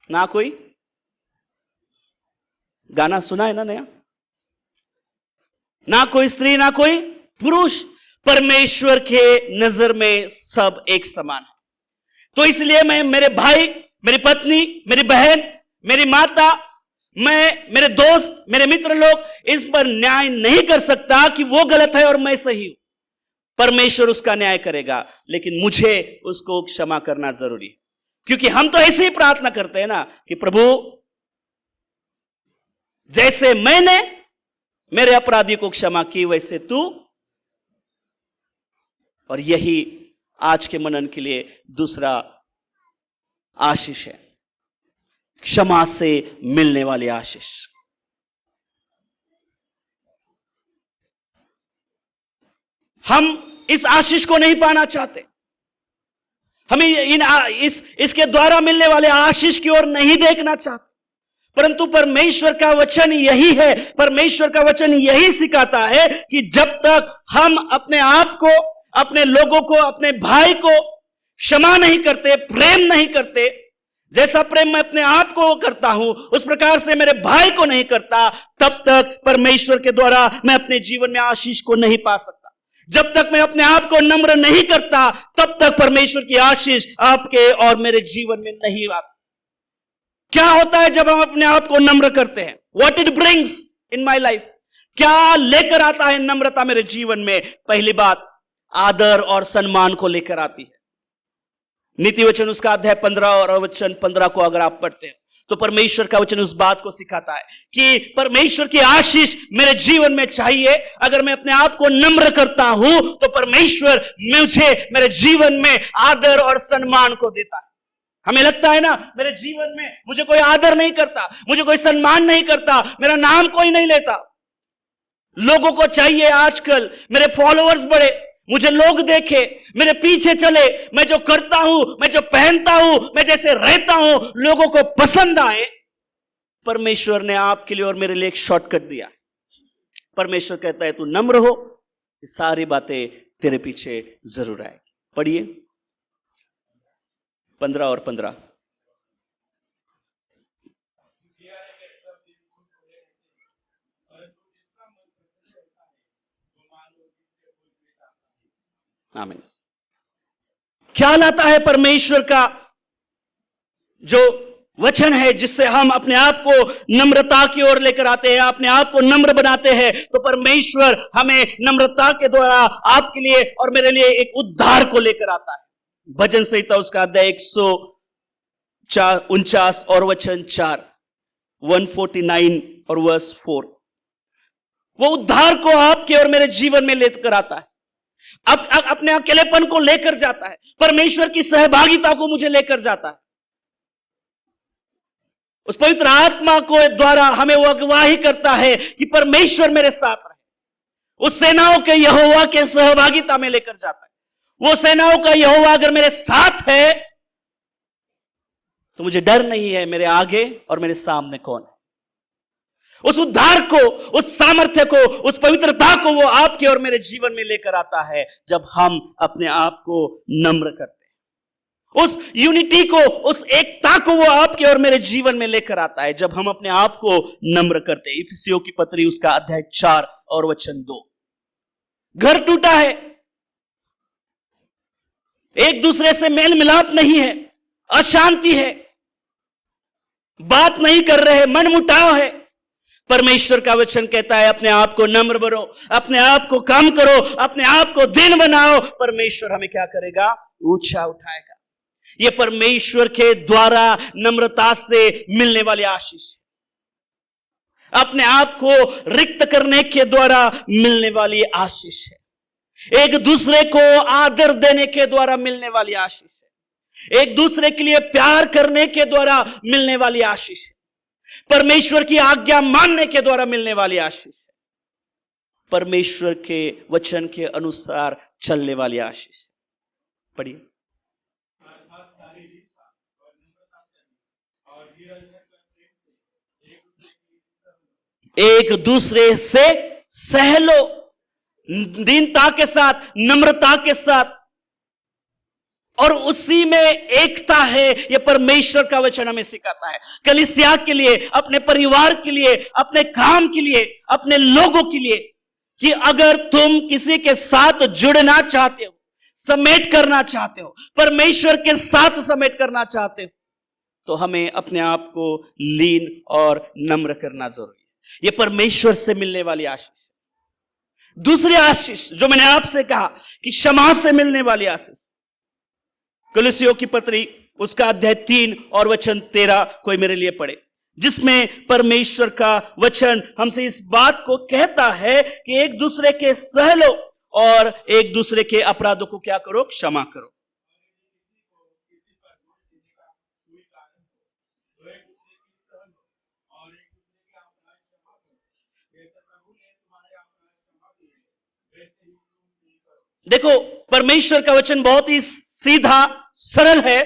Speaker 1: ना कोई, गाना सुना है ना नया, ना कोई स्त्री ना कोई पुरुष, परमेश्वर के नजर में सब एक समान है। तो इसलिए मैं मेरे भाई, मेरी पत्नी, मेरी बहन, मेरी माता, मैं, मेरे दोस्त, मेरे मित्र लोग, इस पर न्याय नहीं कर सकता कि वो गलत है और मैं सही हूं। परमेश्वर उसका न्याय करेगा, लेकिन मुझे उसको क्षमा करना जरूरी है। क्योंकि हम तो ऐसे ही प्रार्थना करते हैं ना कि प्रभु जैसे मैंने मेरे अपराधी को क्षमा की वैसे तू। और यही आज के मनन के लिए दूसरा आशीष है, क्षमा से मिलने वाली आशीष। हम इस आशीष को नहीं पाना चाहते, हमें इसके द्वारा मिलने वाले आशीष की ओर नहीं देखना चाहते, परंतु परमेश्वर का वचन यही है, परमेश्वर का वचन यही सिखाता है कि जब तक हम अपने आप को, अपने लोगों को, अपने भाई को क्षमा नहीं करते, प्रेम नहीं करते, जैसा प्रेम मैं अपने आप को करता हूं उस प्रकार से मेरे भाई को नहीं करता, तब तक परमेश्वर के द्वारा मैं अपने जीवन में आशीष को नहीं पा सकता। जब तक मैं अपने आप को नम्र नहीं करता, तब तक परमेश्वर की आशीष आपके और मेरे जीवन में नहीं आती। क्या होता है जब हम अपने आप को नम्र करते हैं? What it brings in my life? क्या लेकर आता है नम्रता मेरे जीवन में? पहली बात, आदर और सम्मान को लेकर आती है। नीति वचन उसका अध्याय 15 और वचन 15 को अगर आप पढ़ते हैं तो परमेश्वर का वचन उस बात को सिखाता है कि परमेश्वर की आशीष मेरे जीवन में चाहिए। अगर मैं अपने आप को नम्र करता हूं तो परमेश्वर मुझे मेरे जीवन में आदर और सम्मान को देता है। हमें लगता है ना, मेरे जीवन में मुझे कोई आदर नहीं करता, मुझे कोई सम्मान नहीं करता, मेरा नाम कोई नहीं लेता। लोगों को चाहिए आजकल मेरे फॉलोअर्स बढ़े, मुझे लोग देखे, मेरे पीछे चले, मैं जो करता हूं, मैं जो पहनता हूं, मैं जैसे रहता हूं, लोगों को पसंद आए। परमेश्वर ने आपके लिए और मेरे लिए एक शॉर्टकट दिया। परमेश्वर कहता है तू नम्र हो, ये सारी बातें तेरे पीछे जरूर आएगी। पढ़िए 15 और 15। आमीन। क्या लाता है परमेश्वर का जो वचन है, जिससे हम अपने आप को नम्रता की ओर लेकर आते हैं, अपने आप को नम्र बनाते हैं, तो परमेश्वर हमें नम्रता के द्वारा आपके लिए और मेरे लिए एक उद्धार को लेकर आता है। भजन संहिता उसका अध्याय 149 और वचन 4, 149 और वर्स 4, वो उद्धार को आपके और मेरे जीवन में लेकर आता है। अब अपने अकेलेपन को लेकर जाता है, परमेश्वर की सहभागिता को मुझे लेकर जाता है। उस पवित्र आत्मा को द्वारा हमें वो अगवाही करता है कि परमेश्वर मेरे साथ रहे। उस सेनाओं के यहोवा के सहभागिता में लेकर जाता है। वो सेनाओं का यहोवा अगर मेरे साथ है तो मुझे डर नहीं है, मेरे आगे और मेरे सामने कौन है। उस उद्धार को, उस सामर्थ्य को, उस पवित्रता को वो आपके और मेरे जीवन में लेकर आता है जब हम अपने आप को नम्र करते हैं। उस यूनिटी को, उस एकता को वो आपके और मेरे जीवन में लेकर आता है जब हम अपने आप को नम्र करते हैं। इफिसियों की पत्री उसका अध्याय 4 और वचन 2। घर टूटा है, एक दूसरे से मेल मिलाप नहीं है, अशांति है, बात नहीं कर रहे, मन मुटाव है, परमेश्वर का वचन कहता है अपने आप को नम्र बनो, अपने आप को कम करो, अपने आप को दिन बनाओ, परमेश्वर हमें क्या करेगा? ऊंचा उठाएगा। यह परमेश्वर के द्वारा नम्रता से मिलने वाली आशीष, अपने आप को रिक्त करने के द्वारा मिलने वाली आशीष है। एक दूसरे को आदर देने के द्वारा मिलने वाली आशीष है। एक दूसरे के लिए प्यार करने के द्वारा मिलने वाली आशीष है। परमेश्वर की आज्ञा मानने के द्वारा मिलने वाली आशीष है। परमेश्वर के वचन के अनुसार चलने वाली आशीष। पढ़िए। एक दूसरे से सह लो, दीनता के साथ, नम्रता के साथ, और उसी में एकता है। यह परमेश्वर का वचन हमें सिखाता है, कलीसिया के लिए, अपने परिवार के लिए, अपने काम के लिए, अपने लोगों के लिए, कि अगर तुम किसी के साथ जुड़ना चाहते हो, समेट करना चाहते हो, परमेश्वर के साथ समेट करना चाहते हो, तो हमें अपने आप को लीन और नम्र करना जरूरी है। यह परमेश्वर से मिलने वाली आशीष। दूसरी आशीष जो मैंने आपसे कहा कि क्षमा से मिलने वाली आशीष, कुलुस्सियों की पत्री उसका अध्याय 3 और वचन 13 कोई मेरे लिए पढ़े, जिसमें परमेश्वर का वचन हमसे इस बात को कहता है कि एक दूसरे के सह लो और एक दूसरे के अपराधों को क्या करो? क्षमा करो। देखो, परमेश्वर का वचन बहुत ही सीधा सरल है,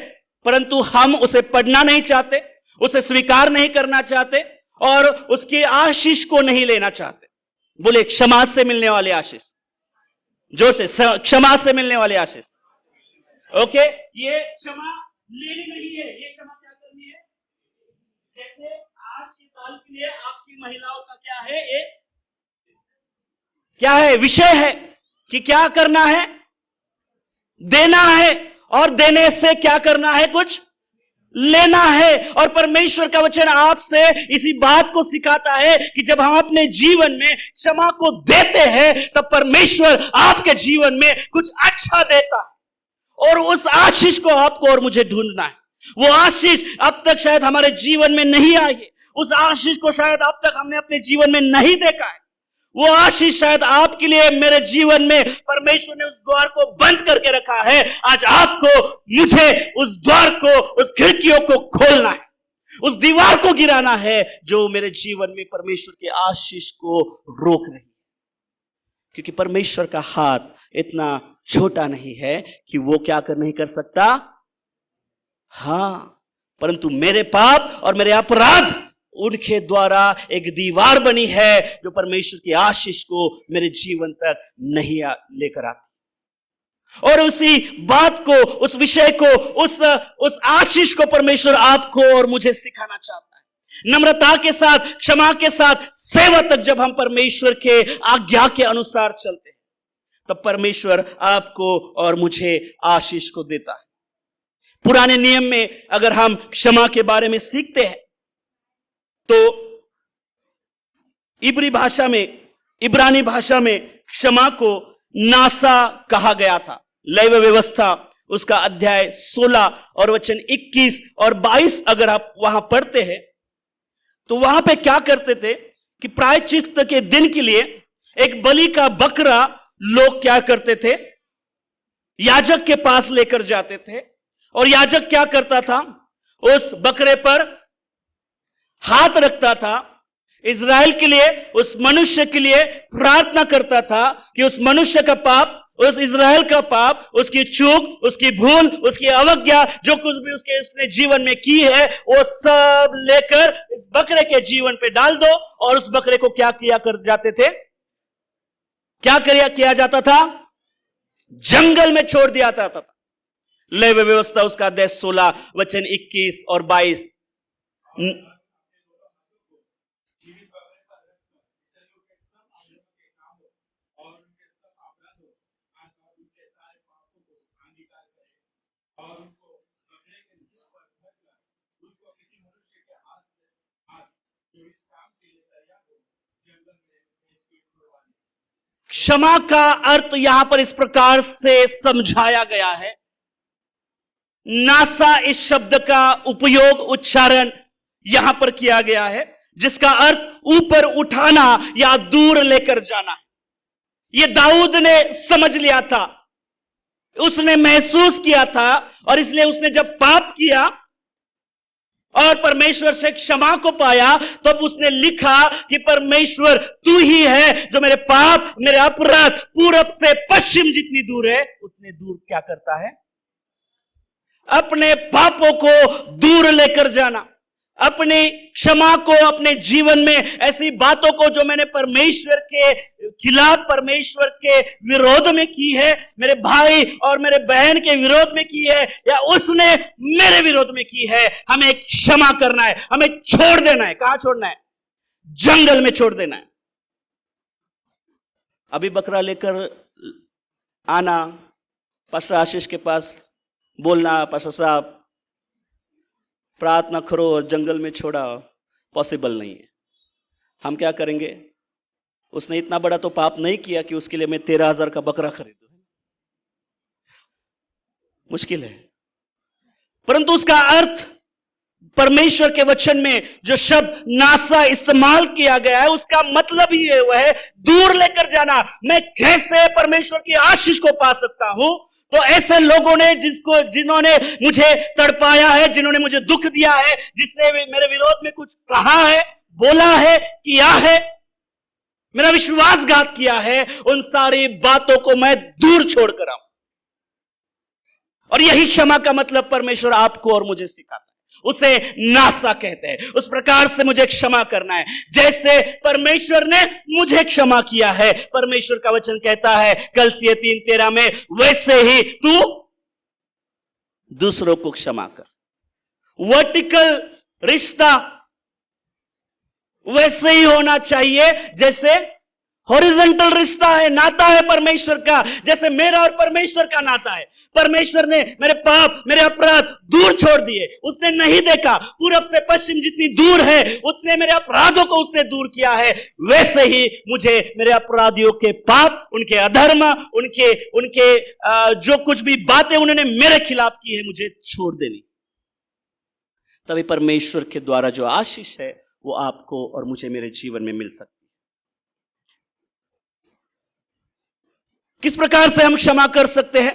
Speaker 1: परंतु हम उसे पढ़ना नहीं चाहते, उसे स्वीकार नहीं करना चाहते और उसकी आशीष को नहीं लेना चाहते। बोले क्षमा से मिलने वाली आशीष, जोर से, क्षमा से मिलने वाली आशीष। ओके, ये क्षमा लेनी नहीं है, ये क्षमा क्या करनी है? जैसे आज के साल के लिए आपकी महिलाओं का क्या है, ये क्या है? विषय है कि क्या करना है? देना है, और देने से क्या करना है? कुछ लेना है। और परमेश्वर का वचन आपसे इसी बात को सिखाता है कि जब हम अपने जीवन में क्षमा को देते हैं, तब परमेश्वर आपके जीवन में कुछ अच्छा देता है, और उस आशीष को आपको और मुझे ढूंढना है। वो आशीष अब तक शायद हमारे जीवन में नहीं आई है, उस आशीष को शायद अब तक हमने अपने जीवन में नहीं देखा है। वो आशीष शायद आपके लिए, मेरे जीवन में परमेश्वर ने उस द्वार को बंद करके रखा है। आज आपको, मुझे उस द्वार को, उस खिड़कियों को खोलना है, उस दीवार को गिराना है जो मेरे जीवन में परमेश्वर के आशीष को रोक रही है। क्योंकि परमेश्वर का हाथ इतना छोटा नहीं है कि वो क्या नहीं कर सकता। हां, परंतु मेरे पाप और मेरे अपराध, उनके द्वारा एक दीवार बनी है जो परमेश्वर की आशीष को मेरे जीवन तक नहीं लेकर आती। और उसी बात को, उस विषय को, उस आशीष को परमेश्वर आपको और मुझे सिखाना चाहता है। नम्रता के साथ, क्षमा के साथ, सेवा तक जब हम परमेश्वर के आज्ञा के अनुसार चलते हैं, तब परमेश्वर आपको और मुझे आशीष को देता है। पुराने नियम में अगर हम क्षमा के बारे में सीखते हैं, तो इब्रानी भाषा में क्षमा को नासा कहा गया था। लेवी व्यवस्था उसका अध्याय 16 और वचन 21 और 22 अगर आप वहां पढ़ते हैं, तो वहां पे क्या करते थे कि प्रायश्चित के दिन के लिए एक बलि का बकरा लोग क्या करते थे? याजक के पास लेकर जाते थे, और याजक क्या करता था? उस बकरे पर हाथ रखता था, इज़राइल के लिए, उस मनुष्य के लिए प्रार्थना करता था कि उस मनुष्य का पाप, उस इज़राइल का पाप, उसकी चूक, उसकी भूल, उसकी अवज्ञा, जो कुछ भी उसने जीवन में की है, वो सब लेकर इस बकरे के जीवन पे डाल दो। और उस बकरे को क्या किया कर जाते थे? क्या किया जाता था? जंगल में छोड़ दिया जाता था। लेवी व्यवस्था उसका अध्याय 16 वचन 21 और 22। क्षमा का अर्थ यहां पर इस प्रकार से समझाया गया है। नासा इस शब्द का उपयोग, उच्चारण यहां पर किया गया है, जिसका अर्थ ऊपर उठाना या दूर लेकर जाना है। यह दाऊद ने समझ लिया था, उसने महसूस किया था, और इसलिए उसने जब पाप किया और परमेश्वर से क्षमा को पाया, तब उसने लिखा कि परमेश्वर तू ही है जो मेरे पाप, मेरे अपराध पूरब से पश्चिम जितनी दूर है उतने दूर क्या करता है, अपने पापों को दूर लेकर जाना, अपनी क्षमा को अपने जीवन में, ऐसी बातों को जो मैंने परमेश्वर के खिलाफ, परमेश्वर के विरोध में की है, मेरे भाई और मेरे बहन के विरोध में की है, या उसने मेरे विरोध में की है, हमें क्षमा करना है, हमें छोड़ देना है। कहां छोड़ना है? जंगल में छोड़ देना है। अभी बकरा लेकर आना, पास्टर आशीष के पास बोलना, पास्टर साहब प्रार्थना करो और जंगल में छोड़ा, पॉसिबल नहीं है। हम क्या करेंगे? उसने इतना बड़ा तो पाप नहीं किया कि उसके लिए मैं 13,000 का बकरा खरीदूं। मुश्किल है। परंतु उसका अर्थ, परमेश्वर के वचन में जो शब्द नासा इस्तेमाल किया गया है, उसका मतलब ही वह है दूर लेकर जाना। मैं कैसे परमेश्वर की आशीष को पा सकता हूं? तो ऐसे लोगों ने जिन्होंने मुझे तड़पाया है, जिन्होंने मुझे दुख दिया है, जिसने मेरे विरोध में कुछ कहा है, बोला है, किया है, मेरा विश्वासघात किया है, उन सारी बातों को मैं दूर छोड़कर आऊं। और यही क्षमा का मतलब परमेश्वर आपको और मुझे सिखाता है। उसे नासा कहते हैं। उस प्रकार से मुझे क्षमा करना है जैसे परमेश्वर ने मुझे क्षमा किया है। परमेश्वर का वचन कहता है कलसिया 3:13 में, वैसे ही तू दूसरों को क्षमा कर। वर्टिकल रिश्ता वैसे ही होना चाहिए जैसे हॉरिजॉन्टल रिश्ता है, नाता है परमेश्वर का, जैसे मेरा और परमेश्वर का नाता है। परमेश्वर ने मेरे पाप, मेरे अपराध दूर छोड़ दिए। उसने नहीं देखा, पूरब से पश्चिम जितनी दूर है उतने मेरे अपराधों को उसने दूर किया है। वैसे ही मुझे मेरे अपराधियों के पाप, उनके अधर्म, उनके जो कुछ भी बातें उन्होंने मेरे खिलाफ की है, मुझे छोड़ देनी। तभी परमेश्वर के द्वारा जो आशीष है वो आपको और मुझे मेरे जीवन में मिल सकती है। किस प्रकार से हम क्षमा कर सकते हैं?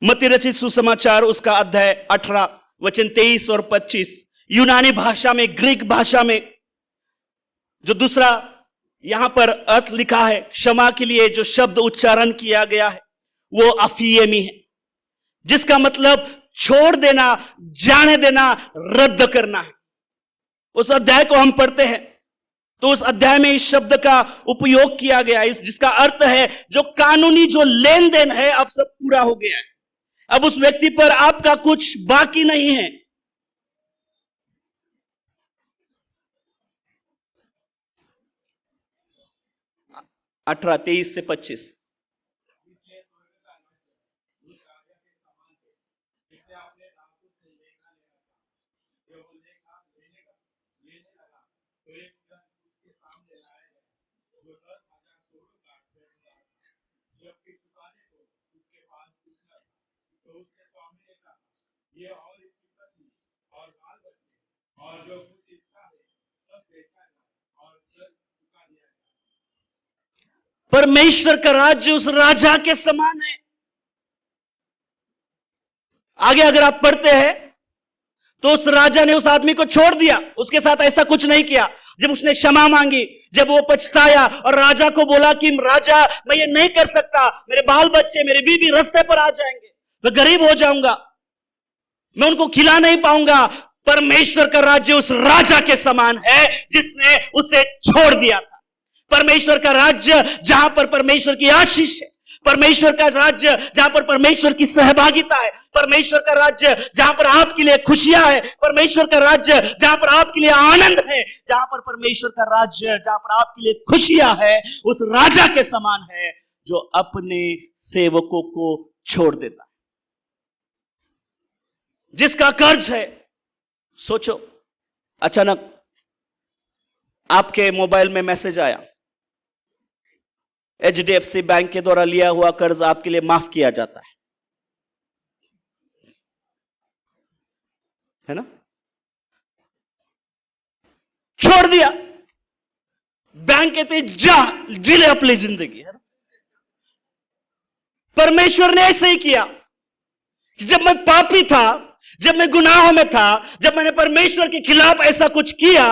Speaker 1: मत्ती रचित सुसमाचार उसका अध्याय 18 वचन 23 और 25 यूनानी भाषा में, ग्रीक भाषा में जो दूसरा यहां पर अर्थ लिखा है क्षमा के लिए, जो शब्द उच्चारण किया गया है वो अफियमी है, जिसका मतलब छोड़ देना, जाने देना, रद्द करना है। उस अध्याय को हम पढ़ते हैं तो उस अध्याय में इस शब्द का उपयोग किया गया है, जिसका अर्थ है जो कानूनी जो लेन देन है अब सब पूरा हो गया है, अब उस व्यक्ति पर आपका कुछ बाकी नहीं है। अठारह 23 से 25 परमेश्वर का राज्य उस राजा के समान है। आगे अगर आप पढ़ते हैं तो उस राजा ने उस आदमी को छोड़ दिया, उसके साथ ऐसा कुछ नहीं किया। जब उसने क्षमा मांगी, जब वो पछताया और राजा को बोला कि राजा मैं ये नहीं कर सकता, मेरे बाल बच्चे, मेरे बीवी रास्ते पर आ जाएंगे, मैं गरीब हो जाऊंगा, मैं उनको खिला नहीं पाऊंगा। परमेश्वर का राज्य उस राजा के समान है जिसने उसे छोड़ दिया था। परमेश्वर का राज्य जहां पर परमेश्वर की आशीष है, परमेश्वर का राज्य जहां पर परमेश्वर की सहभागिता है, परमेश्वर का राज्य जहां पर आपके लिए खुशियां है, परमेश्वर का राज्य जहां पर आपके लिए आनंद है, जहां पर परमेश्वर का राज्य जहां पर आपके लिए खुशियां है, उस राजा के समान है जो अपने सेवकों को छोड़ देता है। जिसका कर्ज है, सोचो अचानक आपके मोबाइल में मैसेज आया, HDFC बैंक के द्वारा लिया हुआ कर्ज आपके लिए माफ किया जाता है ना? छोड़ दिया, बैंक कहते जा जी ले अपनी जिंदगी, है ना? परमेश्वर ने ऐसे ही किया। जब मैं पापी था, जब मैं गुनाहों में था, जब मैंने परमेश्वर के खिलाफ ऐसा कुछ किया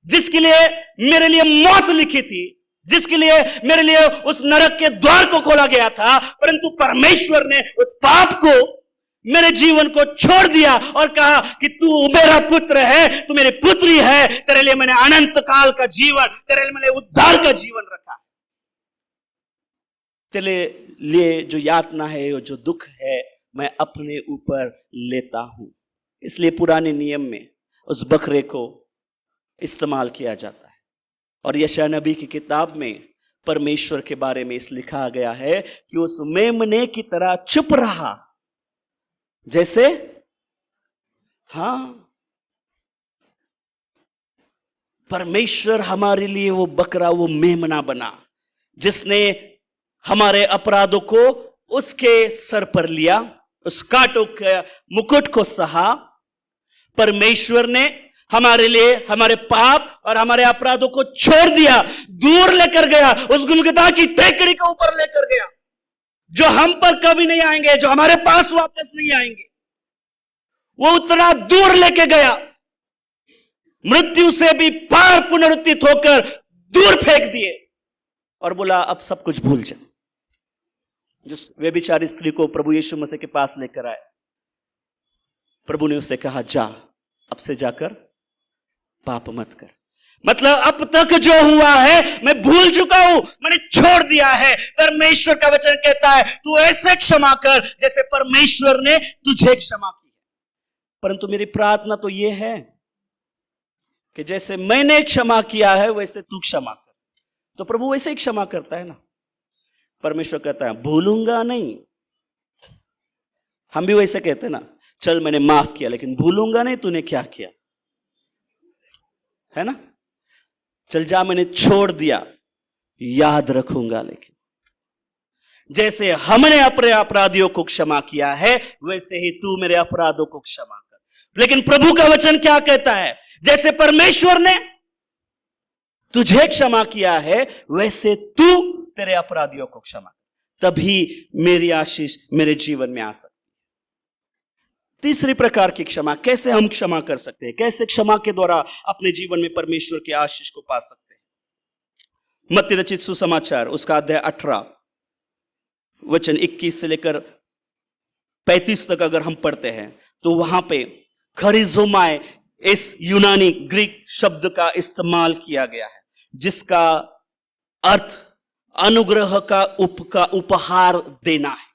Speaker 1: जिसके लिए मेरे लिए मौत लिखी थी, जिसके लिए मेरे लिए उस नरक के द्वार को खोला गया था, परंतु परमेश्वर ने उस पाप को, मेरे जीवन को छोड़ दिया और कहा कि तू मेरा पुत्र है, तू मेरी पुत्री है, तेरे लिए मैंने अनंत काल का जीवन, तेरे लिए मैंने उद्धार का जीवन रखा। तेरे लिए जो यातना है, जो दुख है, मैं अपने ऊपर लेता हूं। इसलिए पुराने नियम में उस बकरे को इस्तेमाल किया जाता है। और यशायाह नबी की किताब में परमेश्वर के बारे में इस लिखा गया है कि उस मेमने की तरह चुप रहा, जैसे परमेश्वर हमारे लिए वो बकरा, वो मेमना बना, जिसने हमारे अपराधों को उसके सर पर लिया, उस कांटों के मुकुट को सहा। परमेश्वर ने हमारे लिए हमारे पाप और हमारे अपराधों को छोड़ दिया, दूर लेकर गया, उस गुलगुता की टेकड़ी के ऊपर लेकर गया, जो हम पर कभी नहीं आएंगे, जो हमारे पास वापस नहीं आएंगे। वो उतना दूर लेके गया, मृत्यु से भी पार पुनरुत्थित होकर दूर फेंक दिए और बोला अब सब कुछ भूल जा। जिस व्यभिचारी स्त्री को प्रभु यीशु मसीह के पास लेकर आए, प्रभु ने उससे कहा जा, अब से जाकर पाप मत कर। मतलब अब तक जो हुआ है मैं भूल चुका हूं, मैंने छोड़ दिया है। परमेश्वर का वचन कहता है तू ऐसे क्षमा कर जैसे परमेश्वर ने तुझे क्षमा की है। परंतु मेरी प्रार्थना तो यह है कि जैसे मैंने क्षमा किया है वैसे तू क्षमा कर। तो प्रभु वैसे ही क्षमा करता है ना। परमेश्वर कहता है भूलूंगा नहीं। हम भी वैसे कहते हैं ना, चल मैंने माफ किया लेकिन भूलूंगा नहीं तूने क्या किया, है ना। चल जा मैंने छोड़ दिया, याद रखूंगा। लेकिन जैसे हमने अपने अपराधियों को क्षमा किया है वैसे ही तू मेरे अपराधों को क्षमा कर। लेकिन प्रभु का वचन क्या कहता है, जैसे परमेश्वर ने तुझे क्षमा किया है वैसे तू तेरे अपराधियों को क्षमा कर, तभी मेरी आशीष मेरे जीवन में आ सकती है। तीसरी प्रकार की क्षमा, कैसे हम क्षमा कर सकते हैं, कैसे क्षमा के द्वारा अपने जीवन में परमेश्वर की आशीष को पा सकते हैं। मत्ती रचित सुसमाचार उसका अध्याय 18 वचन 21 से लेकर 35 तक अगर हम पढ़ते हैं तो वहां पे खरिजोमाय इस यूनानी ग्रीक शब्द का इस्तेमाल किया गया है, जिसका अर्थ अनुग्रह का उपहार देना है।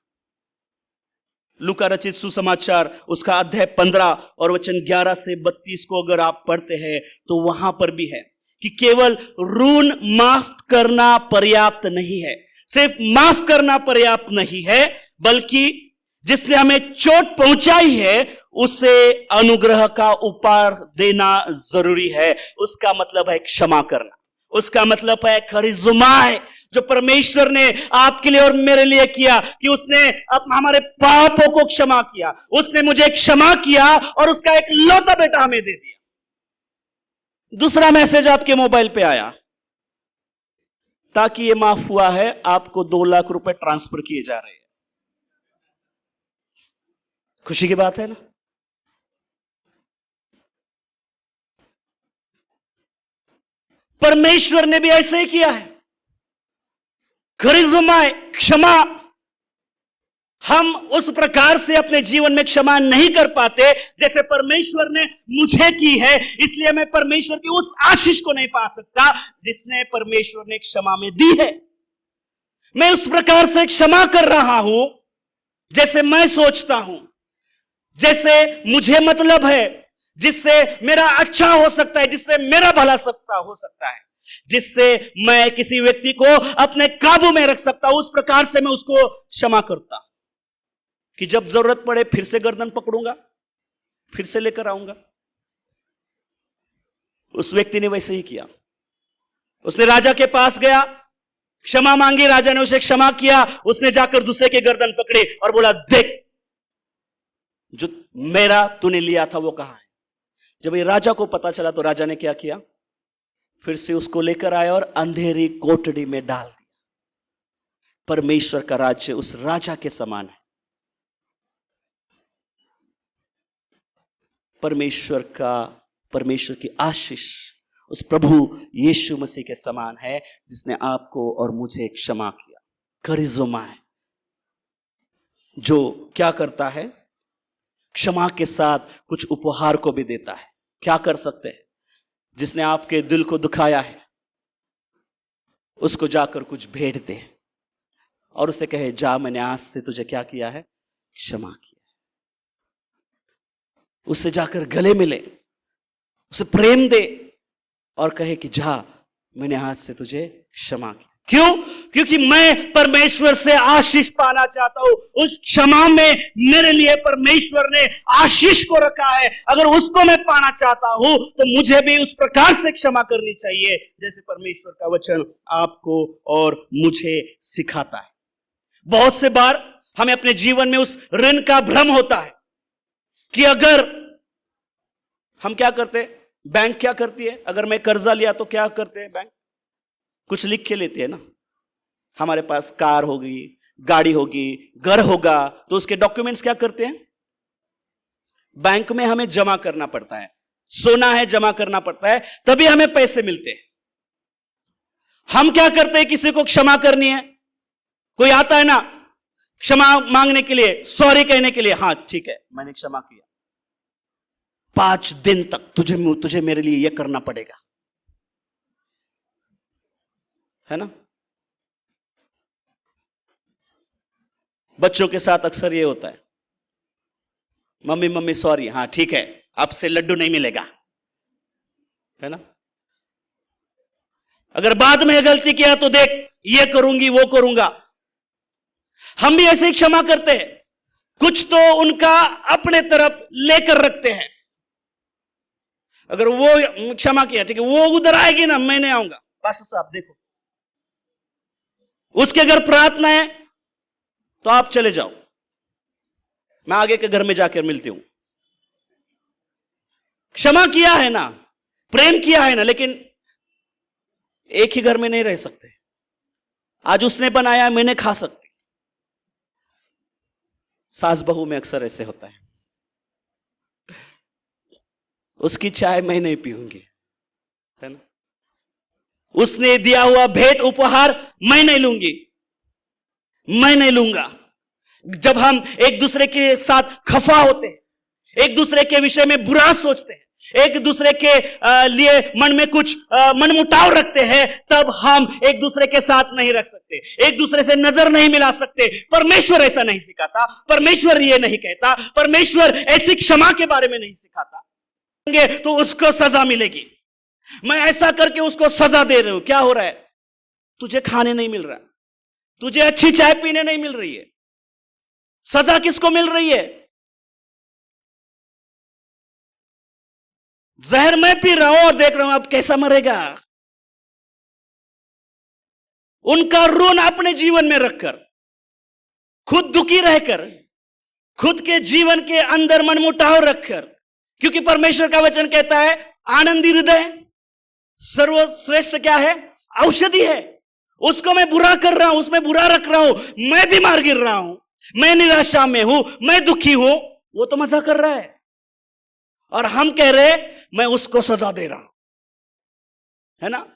Speaker 1: लूका रचित सुसमाचार उसका अध्याय 15 और वचन 11 से 32 को अगर आप पढ़ते हैं तो वहां पर भी है कि केवल ऋण माफ करना पर्याप्त नहीं है, सिर्फ माफ करना पर्याप्त नहीं है, बल्कि जिसने हमें चोट पहुंचाई है उसे अनुग्रह का उपहार देना जरूरी है। उसका मतलब है क्षमा करना, उसका मतलब है खरिजुमाय, जो परमेश्वर ने आपके लिए और मेरे लिए किया कि उसने अब हमारे पापों को क्षमा किया, उसने मुझे क्षमा किया और उसका एक लौता बेटा हमें दे दिया। दूसरा मैसेज आपके मोबाइल पे आया, ताकि ये माफ हुआ है, आपको 2 लाख रुपए ट्रांसफर किए जा रहे हैं। खुशी की बात है ना। परमेश्वर ने भी ऐसे ही किया है। खरिजुमाय क्षमा, हम उस प्रकार से अपने जीवन में क्षमा नहीं कर पाते जैसे परमेश्वर ने मुझे की है, इसलिए मैं परमेश्वर की उस आशीष को नहीं पा सकता जिसने परमेश्वर ने क्षमा में दी है। मैं उस प्रकार से क्षमा कर रहा हूं जैसे मैं सोचता हूं, जैसे मुझे मतलब है, जिससे मेरा अच्छा हो सकता है, जिससे मेरा भला हो सकता है, जिससे मैं किसी व्यक्ति को अपने काबू में रख सकता हूं, उस प्रकार से मैं उसको क्षमा करता कि जब जरूरत पड़े फिर से गर्दन पकड़ूंगा, फिर से लेकर आऊंगा। उस व्यक्ति ने वैसे ही किया। उसने राजा के पास गया, क्षमा मांगी, राजा ने उसे क्षमा किया। उसने जाकर दूसरे के गर्दन पकड़े और बोला, देख जो मेरा तूने लिया था वो कहां है। जब ये राजा को पता चला तो राजा ने क्या किया, फिर से उसको लेकर आया और अंधेरी कोठरी में डाल दिया। परमेश्वर का राज्य उस राजा के समान है। परमेश्वर की आशीष उस प्रभु यीशु मसीह के समान है, जिसने आपको और मुझे क्षमा किया। करिश्मा है जो क्या करता है, क्षमा के साथ कुछ उपहार को भी देता है। क्या कर सकते हैं, जिसने आपके दिल को दुखाया है उसको जाकर कुछ भेंट दे और उसे कहे, जा मैंने आज से तुझे क्या किया है, क्षमा किया। उससे जाकर गले मिले, उसे प्रेम दे और कहे कि जा मैंने आज से तुझे क्षमा किया। क्यों? क्योंकि मैं परमेश्वर से आशीष पाना चाहता हूं। उस क्षमा में मेरे लिए परमेश्वर ने आशीष को रखा है। अगर उसको मैं पाना चाहता हूं तो मुझे भी उस प्रकार से क्षमा करनी चाहिए जैसे परमेश्वर का वचन आपको और मुझे सिखाता है। बहुत से बार हमें अपने जीवन में उस ऋण का भ्रम होता है कि अगर हम क्या करते, बैंक क्या करती है, अगर मैं कर्जा लिया तो क्या करते हैं, बैंक कुछ लिख के लेती है ना। हमारे पास कार होगी, गाड़ी होगी, घर होगा तो उसके डॉक्यूमेंट्स क्या करते हैं, बैंक में हमें जमा करना पड़ता है। सोना है, जमा करना पड़ता है, तभी हमें पैसे मिलते हैं। हम क्या करते हैं, किसी को क्षमा करनी है, कोई आता है ना क्षमा मांगने के लिए, सॉरी कहने के लिए, हां ठीक है मैंने क्षमा किया, 5 दिन तक तुझे मेरे लिए यह करना पड़ेगा, है ना। बच्चों के साथ अक्सर ये होता है, मम्मी मम्मी सॉरी, हां ठीक है अब से लड्डू नहीं मिलेगा, है ना। अगर बाद में गलती किया तो देख ये करूंगी वो करूंगा। हम भी ऐसे ही क्षमा करते हैं, कुछ तो उनका अपने तरफ लेकर रखते हैं। अगर वो क्षमा किया ठीक है, वो उधर आएगी ना, मैं नहीं आऊंगा, पास्टर साहब देखो, उसके अगर प्रार्थना है तो आप चले जाओ, मैं आगे के घर में जाकर मिलती हूं। क्षमा किया है ना, प्रेम किया है ना, लेकिन एक ही घर में नहीं रह सकते। आज उसने बनाया मैं नहीं खा सकती। सास बहू में अक्सर ऐसे होता है, उसकी चाय मैं नहीं पीऊंगी, है ना। उसने दिया हुआ भेंट उपहार मैं नहीं लूंगी, मैं नहीं लूंगा। जब हम एक दूसरे के साथ खफा होते हैं, एक दूसरे के विषय में बुरा सोचते हैं, एक दूसरे के लिए मन में कुछ मनमुटाव रखते हैं, तब हम एक दूसरे के साथ नहीं रख सकते, एक दूसरे से नजर नहीं मिला सकते। परमेश्वर ऐसा नहीं सिखाता, परमेश्वर ये नहीं कहता, परमेश्वर ऐसी क्षमा के बारे में नहीं सिखाता। तो उसको सजा मिलेगी। मैं ऐसा करके उसको सजा दे रही हूं, क्या हो रहा है, तुझे खाने नहीं मिल रहा, तुझे अच्छी चाय पीने नहीं मिल रही है। सजा किसको मिल रही है? जहर मैं पी रहा हूं और देख रहा हूं अब कैसा मरेगा। उनका ऋण अपने जीवन में रखकर, खुद दुखी रहकर, खुद के जीवन के अंदर मनमुटाव रखकर, क्योंकि परमेश्वर का वचन कहता है आनंदी हृदय सर्वश्रेष्ठ क्या है, औषधि है। उसको मैं बुरा कर रहा हूं, उसमें बुरा रख रहा हूं, मैं बीमार गिर रहा हूं, मैं निराशा में हूं, मैं दुखी हूं, वो तो मजा कर रहा है और हम कह रहे मैं उसको सजा दे रहा हूं, है ना।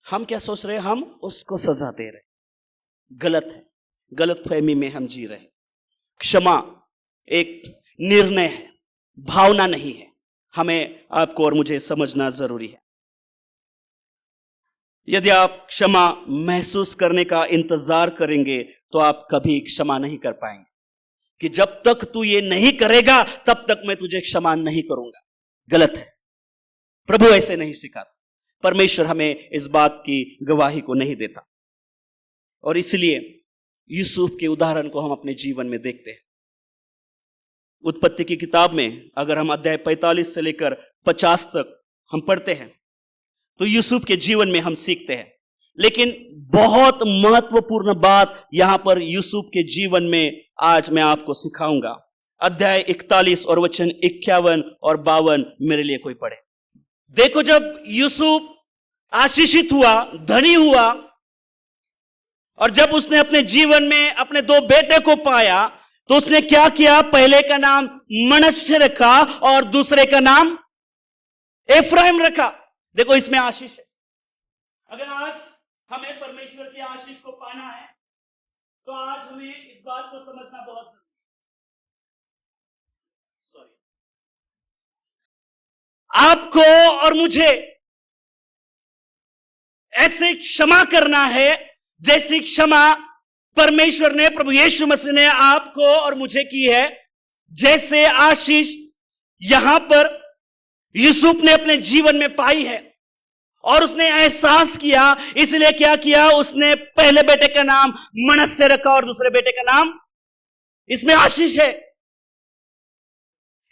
Speaker 1: हम क्या सोच रहे हैं, हम उसको सजा दे रहे, गलत है, गलत फहमी में हम जी रहे। क्षमा एक निर्णय है, भावना नहीं है। हमें आपको और मुझे समझना जरूरी है। यदि आप क्षमा महसूस करने का इंतजार करेंगे तो आप कभी क्षमा नहीं कर पाएंगे, कि जब तक तू ये नहीं करेगा तब तक मैं तुझे क्षमा नहीं करूंगा। गलत है, प्रभु ऐसे नहीं सिखाता, परमेश्वर हमें इस बात की गवाही को नहीं देता। और इसलिए यूसुफ के उदाहरण को हम अपने जीवन में देखते हैं। उत्पत्ति की किताब में अगर हम अध्याय 45 से लेकर 50 तक हम पढ़ते हैं तो यूसुफ के जीवन में हम सीखते हैं। लेकिन बहुत महत्वपूर्ण बात यहां पर यूसुफ के जीवन में आज मैं आपको सिखाऊंगा। अध्याय 41 और वचन 51 और 52 मेरे लिए कोई पढ़े। देखो, जब यूसुफ आशीषित हुआ, धनी हुआ, और जब उसने अपने जीवन में अपने 2 बेटे को पाया, तो उसने क्या किया? पहले का नाम मनश्शे रखा और दूसरे का नाम एफ्राइम रखा। देखो, इसमें आशीष है। अगर आज हमें परमेश्वर की आशीष को पाना है, तो आज हमें इस बात को समझना बहुत जरूरी है। आपको और मुझे ऐसे क्षमा करना है जैसी क्षमा परमेश्वर ने, प्रभु यीशु मसीह ने आपको और मुझे की है। जैसे आशीष यहां पर यूसुफ ने अपने जीवन में पाई है, और उसने एहसास किया, इसलिए क्या किया? उसने पहले बेटे का नाम मनश्शे रखा और दूसरे बेटे का नाम। इसमें आशीष है,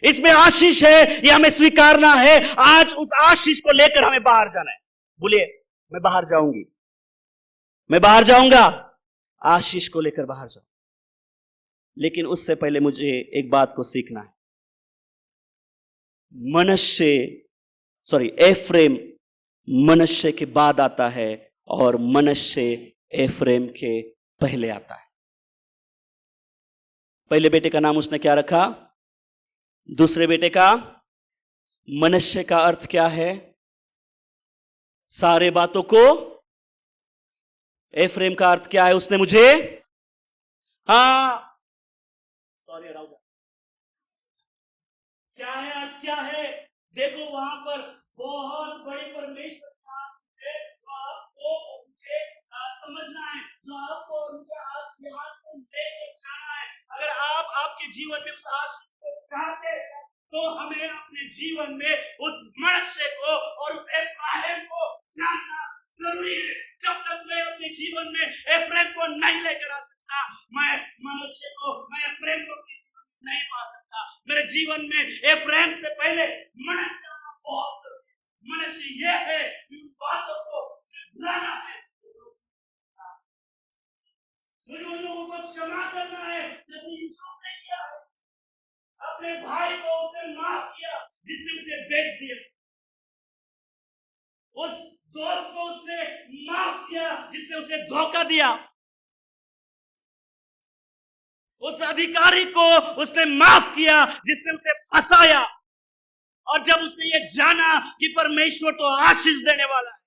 Speaker 1: इसमें आशीष है, यह हमें स्वीकारना है। आज उस आशीष को लेकर हमें बाहर जाना है। बोलिए, मैं बाहर जाऊंगी, मैं बाहर जाऊंगा, आशीष को लेकर बाहर जाऊं। लेकिन उससे पहले मुझे एक बात को सीखना है। एफ्रेम मनश्शे के बाद आता है, और मनश्शे एफ्रेम के पहले आता है। पहले बेटे का नाम उसने क्या रखा? दूसरे बेटे का? मनश्शे का अर्थ क्या है? सारे बातों को। एफ्रेम का अर्थ क्या है? उसने मुझे, क्या है अर्थ? क्या है? देखो, वहां पर बहुत बड़ी परमेश्वर की आशीष है, जो आपको मुझे समझना है, जो आपको उनके यहाँ से लेके जाना है। अगर आप आपके जीवन में उस आशीष को चाहते हैं, तो हमें अपने जीवन में उस मनश्शे को और उस एफ्राइम को जानना जरूरी है। जब तक मैं अपने जीवन में एफ्राइम को नहीं लेकर आ सकता, मैं मनश्शे को, मैं एफ्राइम को नहीं पा सकता। मेरे जीवन में एफ्राइम से पहले मनश्शे बहुत, मनश्शे यह है कि उन बातों को सुधारना है, मुझे उन लोगों को क्षमा करना है जैसे यूसुफ ने किया है। अपने भाई को उसने माफ किया जिसने उसे बेच दिया, उस दोस्त को उसने माफ किया जिसने उसे धोखा दिया, उस अधिकारी को उसने माफ किया जिसने उसे फंसाया। और जब उसने ये जाना कि परमेश्वर तो आशीष देने वाला है,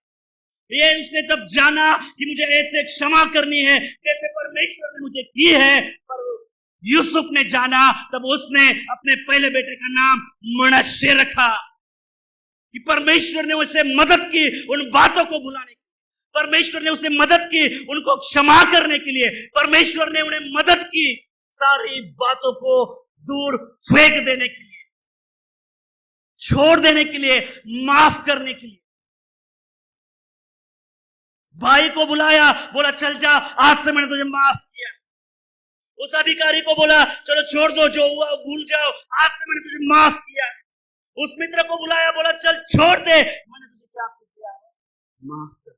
Speaker 1: ये उसने तब जाना कि मुझे ऐसे क्षमा करनी है जैसे परमेश्वर ने मुझे की है। पर यूसुफ ने जाना, तब उसने अपने पहले बेटे का नाम मनश्शे रखा, कि परमेश्वर ने उसे मदद की उन बातों को भुलाने की, परमेश्वर ने उसे मदद की उनको क्षमा करने के लिए, परमेश्वर ने उन्हें मदद की सारी बातों को दूर फेंक देने के लिए, छोड़ देने के लिए, माफ करने के लिए। भाई को बुलाया, बोला चल जा, आज से मैंने तुझे माफ किया। उस अधिकारी को बोला चलो छोड़ दो, जो हुआ भूल जाओ, आज से मैंने तुझे माफ किया। उस मित्र को बुलाया, बोला चल छोड़ दे, मैंने तुझे क्या किया है, माफ कर।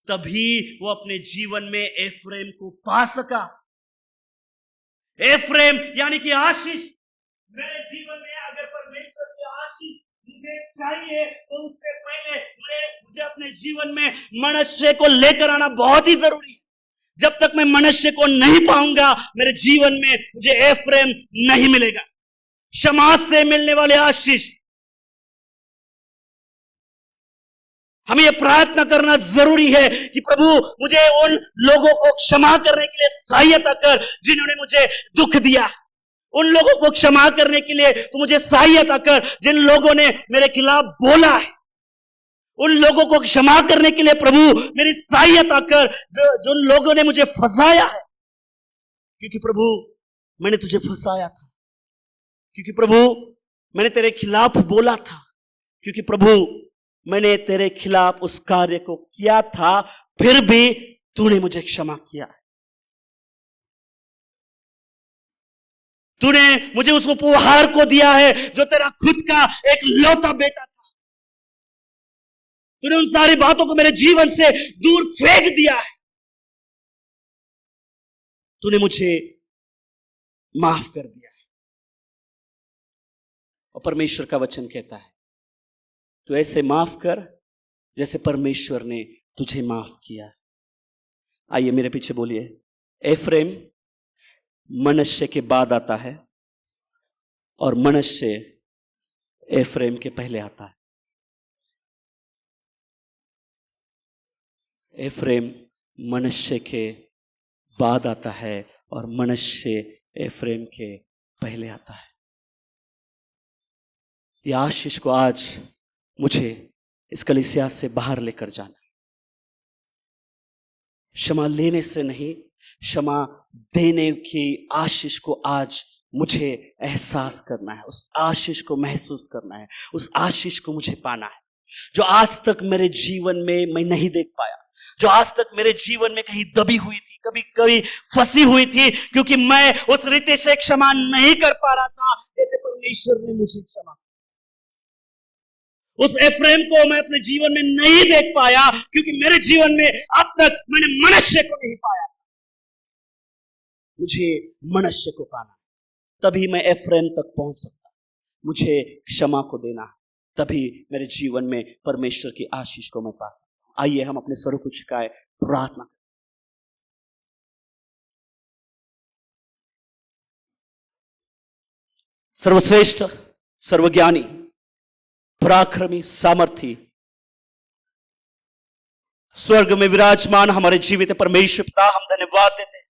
Speaker 1: तभी वो अपने जीवन में एफ्रेम को पा सका। एफ्रेम यानी कि आशीष। मेरे जीवन में अगर परमेश्वर की आशीष मुझे चाहिए, तो उससे पहले मुझे अपने जीवन में मनश्शे को लेकर आना बहुत ही जरूरी है। जब तक मैं मनश्शे को नहीं पाऊंगा, मेरे जीवन में मुझे एफ्रेम नहीं मिलेगा। क्षमा से मिलने वाले आशीष, हमें यह प्रार्थना करना जरूरी है कि प्रभु मुझे उन लोगों को क्षमा करने के लिए सहायता कर जिन्होंने मुझे दुख दिया। उन लोगों को क्षमा करने के लिए तो मुझे सहायता कर जिन लोगों ने मेरे खिलाफ बोला है। उन लोगों को क्षमा करने के लिए प्रभु मेरी सहायता कर जो लोगों ने मुझे फंसाया है, क्योंकि प्रभु मैंने तुझे फंसाया था, क्योंकि प्रभु मैंने तेरे खिलाफ बोला था, क्योंकि प्रभु मैंने तेरे खिलाफ उस कार्य को किया था, फिर भी तूने मुझे क्षमा किया है। तूने मुझे उस उपहार को दिया है जो तेरा खुद का एक लौता बेटा था। तूने उन सारी बातों को मेरे जीवन से दूर फेंक दिया है। तूने मुझे माफ कर दिया है। और परमेश्वर का वचन कहता है तू ऐसे माफ कर जैसे परमेश्वर ने तुझे माफ किया। आइए मेरे पीछे बोलिए, एफ्रेम मनश्शे के बाद आता है और मनश्शे एफ्रेम के पहले आता है। एफ्रेम मनश्शे के बाद आता है और मनश्शे एफ्रेम के पहले आता है। यह आशीष को आज मुझे इस कलीसिया से बाहर लेकर जाना है। क्षमा लेने से नहीं, क्षमा देने की आशीष को आज मुझे एहसास करना है, उस आशीष को महसूस करना है, उस आशीष को मुझे पाना है जो आज तक मेरे जीवन में मैं नहीं देख पाया, जो आज तक मेरे जीवन में कहीं दबी हुई थी, कभी कभी फंसी हुई थी, क्योंकि मैं उस रीति से क्षमा नहीं कर पा रहा था जैसे परमेश्वर ने मुझे क्षमा। उस एफ्रेम को मैं अपने जीवन में नहीं देख पाया क्योंकि मेरे जीवन में अब तक मैंने मनश्शे को नहीं पाया। मुझे मनश्शे को पाना, तभी मैं एफ्रेम तक पहुंच सकता। मुझे क्षमा को देना, तभी मेरे जीवन में परमेश्वर की आशीष को मैं पा सकता। आइए हम अपने स्वरूप को झुकाए, प्रार्थना। सर्वश्रेष्ठ, सर्वज्ञानी, पराक्रमी, सामर्थी, स्वर्ग में विराजमान हमारे जीवित परमेश्वर पिता, हम धन्यवाद देते हैं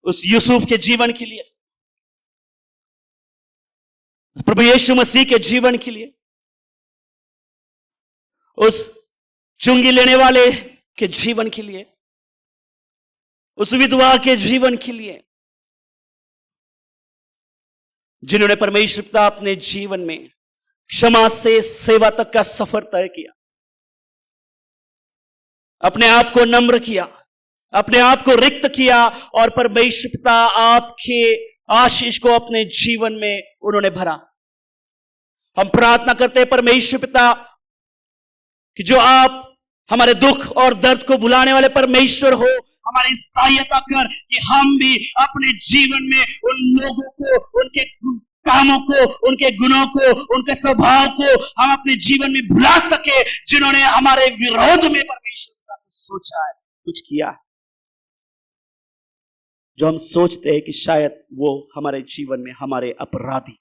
Speaker 1: उस यूसुफ के जीवन के लिए, प्रभु यीशु मसीह के जीवन के लिए, उस चुंगी लेने वाले के जीवन के लिए, उस विधवा के जीवन के लिए, जिन्होंने परमेश्वर पिता अपने जीवन में क्षमा से सेवा तक का सफर तय किया, अपने आप को नम्र किया, अपने आप को रिक्त किया और परमेश्वर पिता आपके आशीष को अपने जीवन में उन्होंने भरा। हम प्रार्थना करते हैं परमेश्वर पिता कि जो आप हमारे दुख और दर्द को भुलाने वाले परमेश्वर हो, हमारी सहायता कर कि हम भी अपने जीवन में उन लोगों को, उनके कामों को, उनके गुणों को, उनके स्वभाव को हम अपने जीवन में भुला सके, जिन्होंने हमारे विरोध में परमेश्वर का कुछ सोचा है, कुछ किया है, जो हम सोचते हैं कि शायद वो हमारे जीवन में हमारे अपराधी।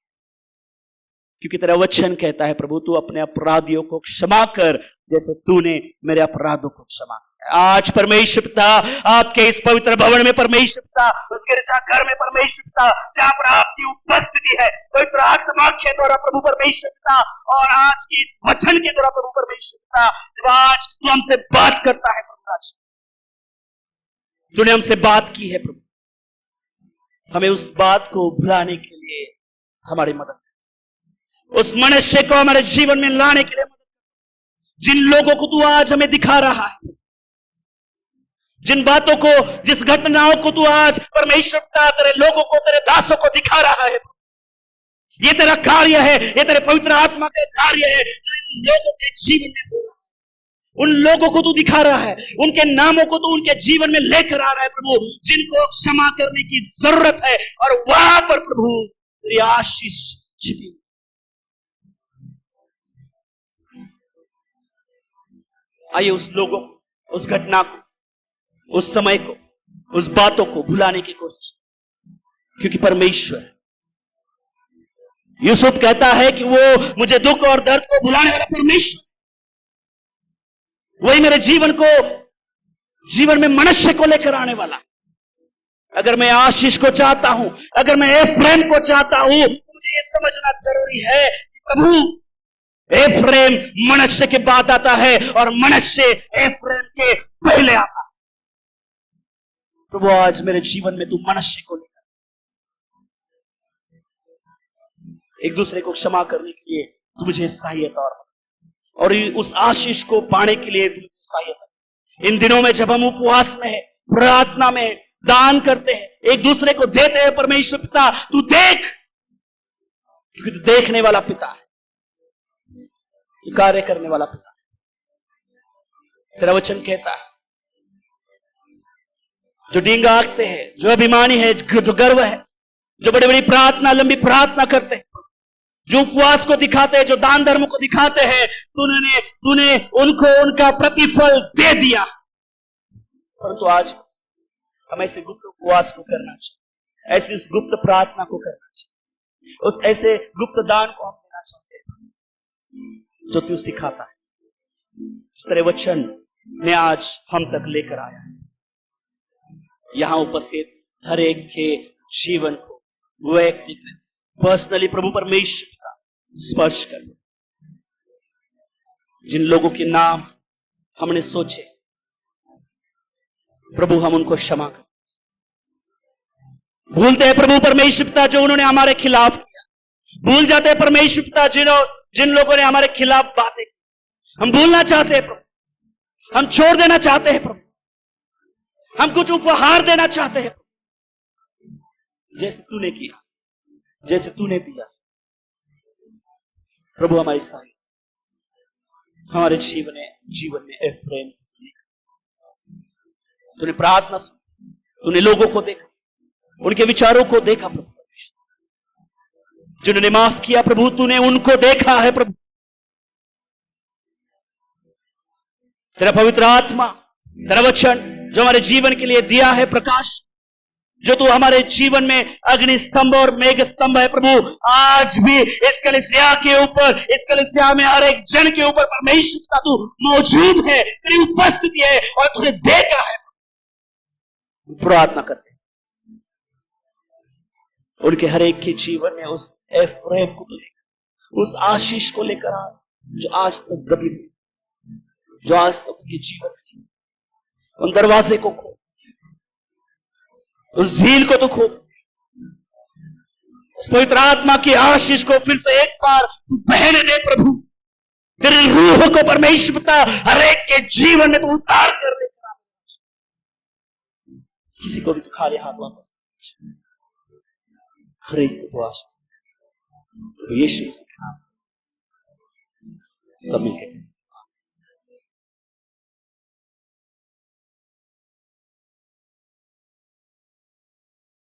Speaker 1: क्योंकि तेरा वचन कहता है प्रभु, तू अपने अपराधियों को क्षमा कर जैसे तूने मेरे अपराधों को क्षमा। आज परमेश्वर पिता आपके इस पवित्र भवन में, परमेश्वर पिता उसके घर में, परमेश्वर पिता जहां पर आपकी उपस्थिति है, पवित्र आत्मा के द्वारा प्रभु परमेश्वर पिता, और आज की इस वचन के द्वारा प्रभु परमेश्वर पिता, जब आज तू हमसे बात करता है प्रभु, आज तूने हमसे बात की है प्रभु, हमें उस बात को भुलाने के लिए हमारी मदद, उस मनुष्य को हमारे जीवन में लाने के लिए मदद, जिन लोगों को तू आज हमें दिखा रहा है, जिन बातों को, जिस घटनाओं को तू आज परमेश्वर पिता तेरे लोगों को, तेरे दासों को दिखा रहा है, ये तेरा कार्य है, ये तेरे पवित्र आत्मा का कार्य है जो इन लोगों के जीवन में हो रहा है। उन लोगों को तू दिखा रहा है, उनके नामों को तू उनके जीवन में लेकर आ रहा है प्रभु, जिनको क्षमा करने की जरूरत है, और वहां पर प्रभु तेरी आशीष छिपी। आइए उस लोगों को, उस घटना को, उस समय को, उस बातों को भुलाने की कोशिश, क्योंकि परमेश्वर, यूसुफ कहता है कि वो मुझे दुख और दर्द को भुलाने वाला परमेश्वर, वही मेरे जीवन में मनुष्य को लेकर आने वाला। अगर मैं आशीष को चाहता हूं, अगर मैं एफ्रेम को चाहता हूं, तो मुझे यह समझना जरूरी है कि प्रभु एफ्रेम मनुष्य के बाद आता है और मनुष्य एफ्रेम के पहले आता है। प्रभु आज मेरे जीवन में तू मनुष्य को लेकर, एक दूसरे को क्षमा करने के लिए तू मुझे सहायता, और उस आशीष को पाने के लिए तू सहायता। इन दिनों में जब हम उपवास में है, प्रार्थना में, दान करते हैं, एक दूसरे को देते हैं, परमेश्वर पिता तू देख, क्योंकि तू देखने वाला पिता है। तू कार्य करने वाला पिता। तेरा वचन कहता है जो डींगा आंकते हैं, जो अभिमानी है, जो गर्व है, जो बड़ी बड़ी प्रार्थना, लंबी प्रार्थना करते हैं, जो उपवास को दिखाते हैं, जो दान धर्म को दिखाते हैं, तूने उनको उनका प्रतिफल दे दिया। परंतु आज हम ऐसे गुप्त उपवास को करना चाहिए, ऐसी उस गुप्त प्रार्थना को करना चाहिए, उस ऐसे गुप्त दान को हम देना चाहते हैं जो तू सिखाता है, तेरे वचन ने आज हम तक लेकर आया है। यहां उपस्थित हर एक के जीवन को व्यक्तिगत पर्सनली प्रभु परमेश्वर का स्पर्श कर। जिन लोगों के नाम हमने सोचे, प्रभु हम उनको क्षमा कर। भूलते हैं प्रभु परमेश्वर पिता जो उन्होंने हमारे खिलाफ किया, भूल जाते हैं परमेश्वर पिता जिन लोगों ने हमारे खिलाफ बातें की, हम भूलना चाहते हैं प्रभु, हम छोड़ देना चाहते हैं प्रभु, हम कुछ उपहार देना चाहते हैं जैसे तूने किया, जैसे तूने दिया। प्रभु हमारी साई हमारे जीवन में एफ्रेम तूने प्रार्थना सुनी, तूने लोगों को देखा, उनके विचारों को देखा प्रभु, जिन्होंने माफ किया प्रभु तूने उनको देखा है प्रभु। तेरा पवित्र आत्मा, तेरा वचन जो हमारे जीवन के लिए दिया है प्रकाश, जो तू हमारे जीवन में अग्नि स्तंभ और मेघ स्तंभ है प्रभु, आज भी इस कलीसिया के ऊपर, इस कलीसिया में हर एक जन के ऊपर परमेश्वर का तू मौजूद है, तेरी उपस्थिति है और तुझे देखा है। प्रार्थना करते उनके हर एक के जीवन में उस एफ्रेम को लेकर, उस आशीष को लेकर आ जो आज तक दबी हुई, जो आज तक उनके जीवन में, उन दरवाजे को खोल, उस झील को तो खोल, उस पवित्र आत्मा की आशीष को फिर से एक बार तू बहने दे प्रभु। तेरी रूह को परमेश्वर पिता हर एक के जीवन में तू उतार कर दे। किसी को भी तो खाली हाथ वापस, हर एक को आशीष यीशु मसीह सब मिलकर